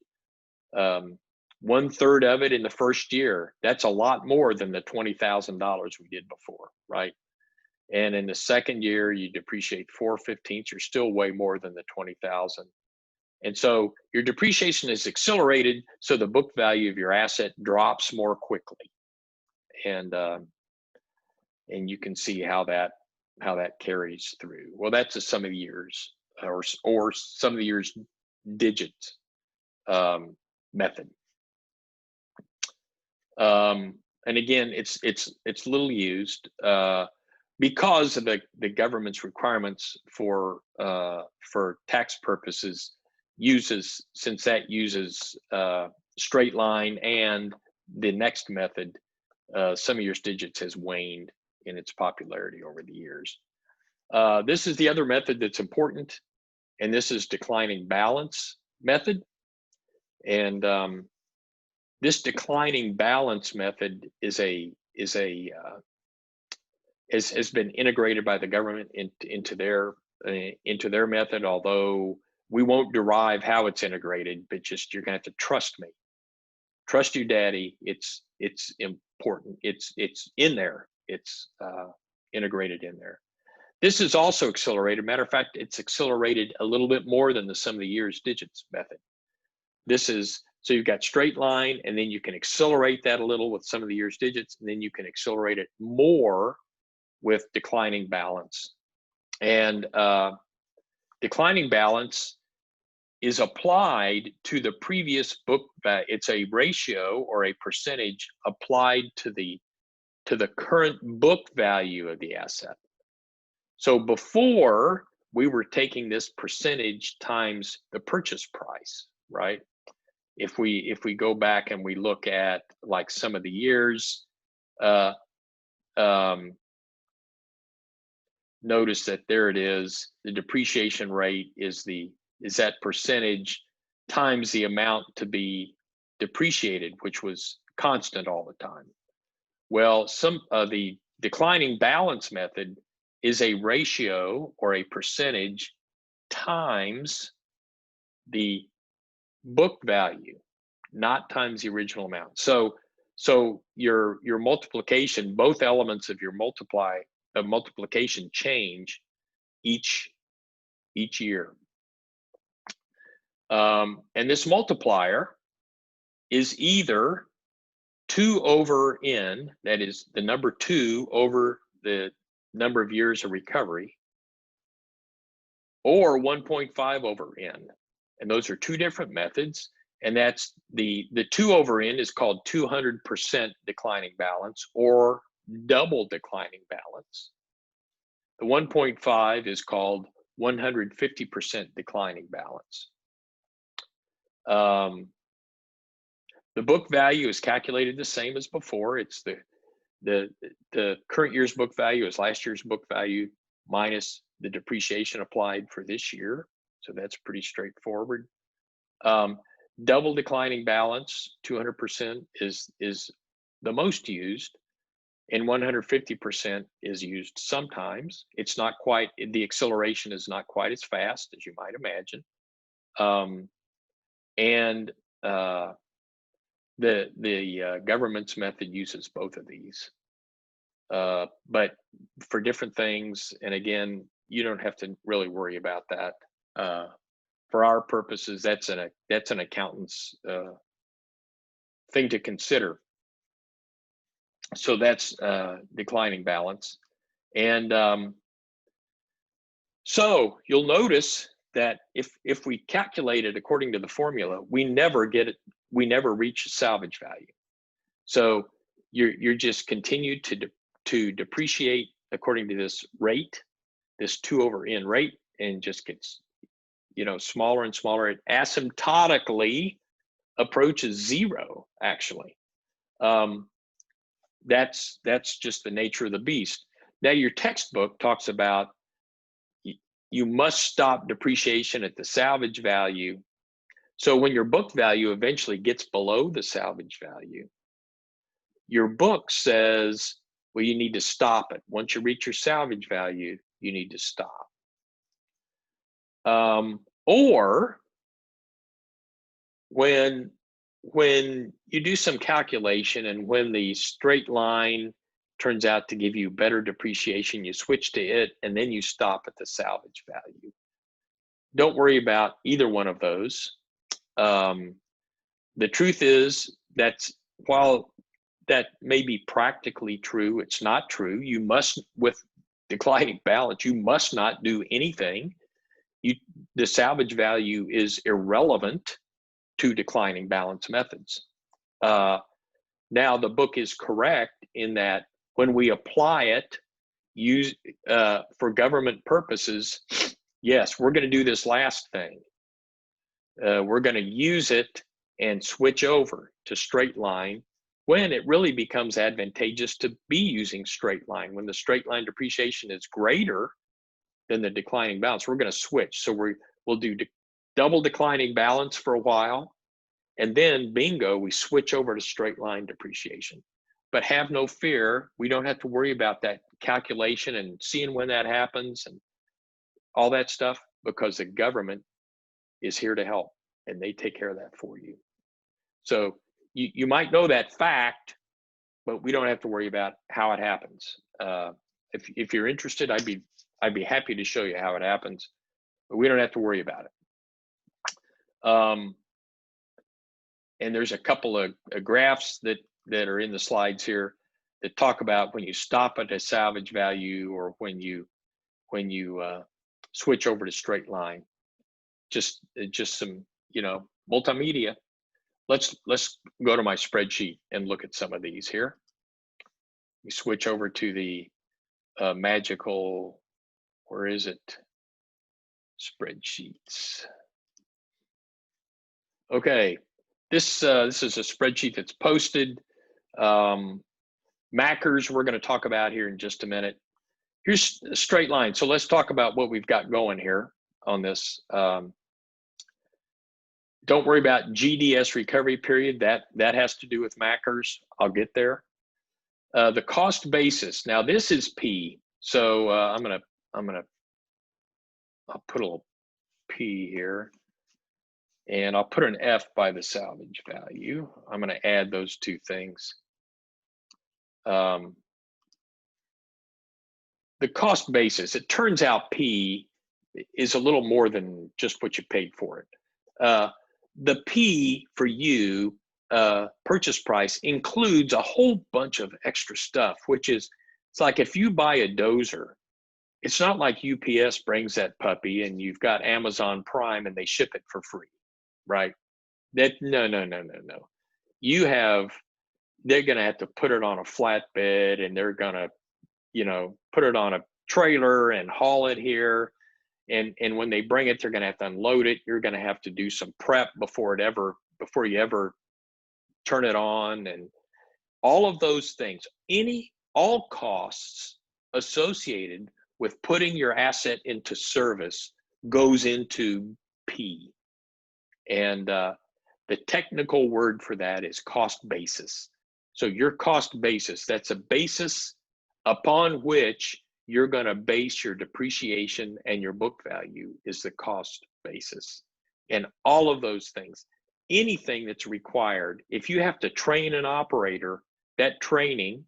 1/3 of it in the first year. That's a lot more than the $20,000 we did before, right? And in the second year, you depreciate 4/15. You're still way more than the 20,000. And so your depreciation is accelerated, so the book value of your asset drops more quickly. And you can see how that carries through. Well, that's the sum of the years, or sum of the years digits method. And again, it's little used because of the government's requirements for tax purposes. Since that uses straight line and the next method, sum of years digits has waned in its popularity over the years. This is the other method that's important, and this is declining balance method. And this declining balance method has been integrated by the government into their method. Although we won't derive how it's integrated, but just you're gonna have to trust me. Trust you, Daddy. It's important. It's in there. It's integrated in there. This is also accelerated. Matter of fact, it's accelerated a little bit more than the sum of the years digits method. So you've got straight line, and then you can accelerate that a little with sum of the years digits, and then you can accelerate it more with declining balance. And declining balance is applied to the previous book value. It's a ratio or a percentage applied to the current book value of the asset. So before, we were taking this percentage times the purchase price, right? If we go back and we look at like some of the years, notice that there it is. The depreciation rate is that percentage times the amount to be depreciated, which was constant all the time. Well, the declining balance method is a ratio or a percentage times the book value, not times the original amount. So your multiplication, both elements of your multiplication change each year. And this multiplier is either 2 over n, that is the number 2 over the number of years of recovery, or 1.5 over n. And those are two different methods. And that's the 2 over n is called 200% declining balance or double declining balance. The 1.5 is called 150% declining balance. The book value is calculated the same as before. It's the current year's book value is last year's book value minus the depreciation applied for this year. So that's pretty straightforward. Double declining balance, 200% is the most used, and 150% is used sometimes. It's not quite, the acceleration is not quite as fast as you might imagine. The government's method uses both of these, but for different things. And again, you don't have to really worry about that. For our purposes, that's an accountant's thing to consider. So that's declining balance. And so you'll notice that if we calculate it according to the formula, we never reach salvage value. So you're just continued to depreciate according to this rate, this 2 over n rate, and just gets smaller and smaller. It asymptotically approaches 0, actually. That's just the nature of the beast. Now your textbook talks about you must stop depreciation at the salvage value. So when your book value eventually gets below the salvage value, your book says, well, you need to stop it. Once you reach your salvage value, you need to stop. Or when you do some calculation and when the straight line turns out to give you better depreciation, you switch to it and then you stop at the salvage value. Don't worry about either one of those. The truth is that while that may be practically true, it's not true. You must, with declining balance, you must not do anything. The salvage value is irrelevant to declining balance methods. Now, the book is correct in that when we apply it for government purposes, yes, we're going to do this last thing. We're going to use it and switch over to straight line when it really becomes advantageous to be using straight line. When the straight line depreciation is greater than the declining balance, we're going to switch. So we'll do double declining balance for a while, and then bingo, we switch over to straight line depreciation. But have no fear, we don't have to worry about that calculation and seeing when that happens and all that stuff, because the government is here to help and they take care of that for you. So you might know that fact, but we don't have to worry about how it happens. If you're interested, I'd be happy to show you how it happens, but we don't have to worry about it. And there's a couple of graphs that are in the slides here that talk about when you stop at a salvage value or when you switch over to straight line. Just some multimedia. Let's go to my spreadsheet and look at some of these here. We switch over to the magical, where is it? Spreadsheets. Okay, this is a spreadsheet that's posted. Macers we're going to talk about here in just a minute. Here's a straight line. So let's talk about what we've got going here on this. Don't worry about GDS recovery period. That has to do with MACRs. I'll get there. The cost basis. Now this is P. So I'll put a little P here, and I'll put an F by the salvage value. I'm going to add those two things. The cost basis. It turns out P is a little more than just what you paid for it. The P for you, purchase price, includes a whole bunch of extra stuff, which is, it's like if you buy a dozer, it's not like UPS brings that puppy and you've got Amazon Prime and they ship it for free, right? No. They're going to have to put it on a flatbed, and they're going to, put it on a trailer and haul it here. And when they bring it, they're going to have to unload it. You're going to have to do some prep before you ever turn it on, and all of those things. All costs associated with putting your asset into service goes into P. And the technical word for that is cost basis. So your cost basis, that's a basis upon which you're going to base your depreciation and your book value, is the cost basis. And all of those things, anything that's required, if you have to train an operator, that training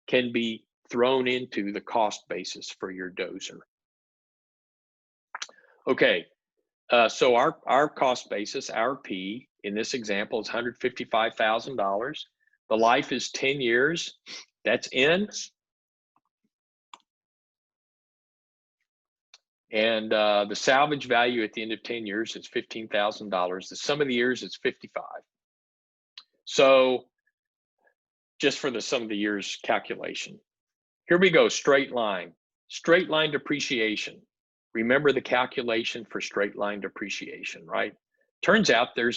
can be thrown into the cost basis for your dozer. Okay, so our cost basis, our P in this example, is $155,000. The life is 10 years. That's N. And the salvage value at the end of 10 years is $15,000. The sum of the years is 55. So just for the sum of the years calculation. Here we go, straight line. Straight line depreciation. Remember the calculation for straight line depreciation, right? Turns out there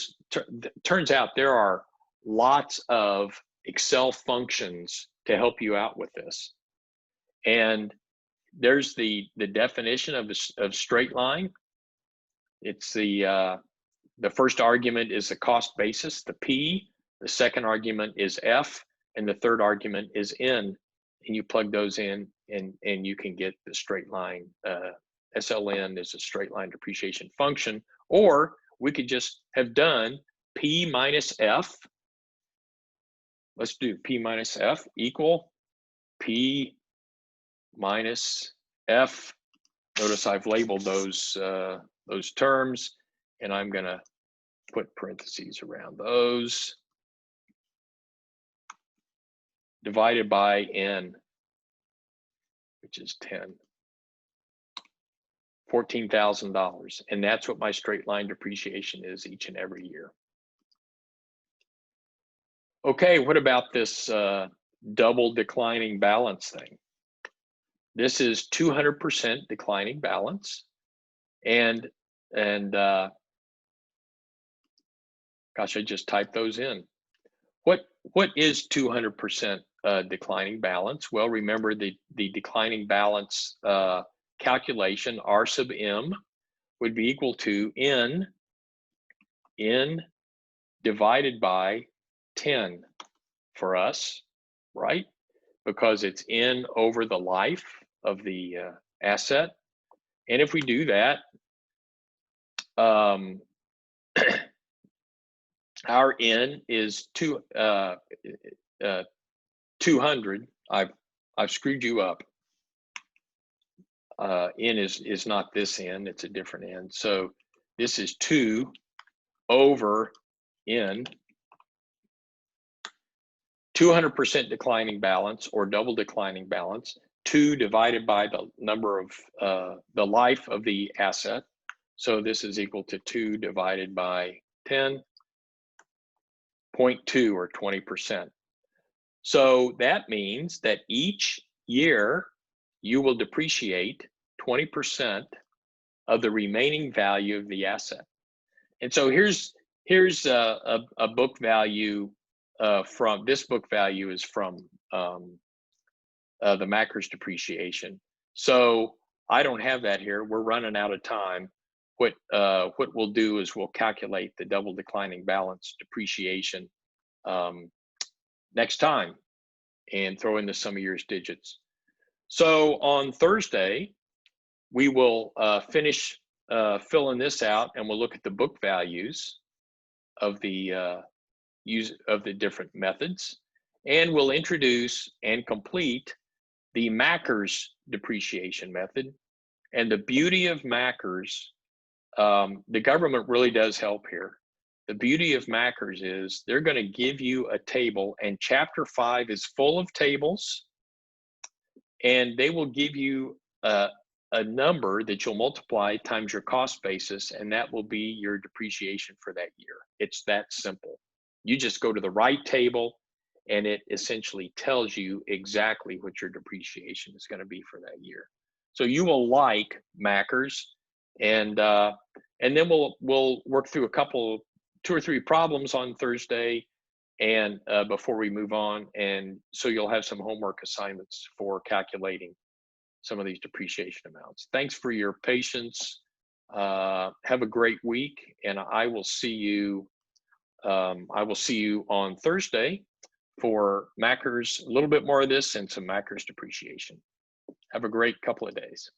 are lots of Excel functions to help you out with this. And there's the definition of straight line. It's the first argument is the cost basis, the P. The second argument is F, and the third argument is N. And you plug those in, and you can get the straight line. SLN is a straight line depreciation function. Or we could just have done P minus F. Let's do P minus F equal P minus F. Notice I've labeled those terms, and I'm going to put parentheses around those, divided by N, which is 10. $14,000, and that's what my straight line depreciation is each and every year. Okay, what about this double declining balance thing? This is 200% declining balance, and gosh, I just typed those in. What is 200% declining balance? Well, remember the declining balance calculation, R sub M, would be equal to N divided by 10 for us, right? Because it's N over the life of the asset. And if we do that, our N is 200. I've screwed you up. N is not this N, it's a different N. So this is 2 over N. 200% declining balance, or double declining balance, 2 divided by the number of the life of the asset. So this is equal to 2 divided by 10.2, or 20%. So that means that each year you will depreciate 20% of the remaining value of the asset. And so here's a book value from this book value is from the MACRs depreciation. So I don't have that here. We're running out of time. What we'll do is we'll calculate the double declining balance depreciation um, next time and throw in the sum of years digits. So on Thursday, we will finish filling this out, and we'll look at the book values of the different methods, and we'll introduce and complete the Macker's depreciation method. And the beauty of Macker's, the government really does help here. The beauty of Macker's is they're going to give you a table, and Chapter 5 is full of tables, and they will give you a number that you'll multiply times your cost basis, and that will be your depreciation for that year. It's that simple. You just go to the right table, and it essentially tells you exactly what your depreciation is going to be for that year. So you will like Macker's, and then we'll work through two or three problems on Thursday, and before we move on, and so you'll have some homework assignments for calculating some of these depreciation amounts. Thanks for your patience. Have a great week, and I will see you on Thursday for Macker's, a little bit more of this and some Macker's depreciation. Have a great couple of days.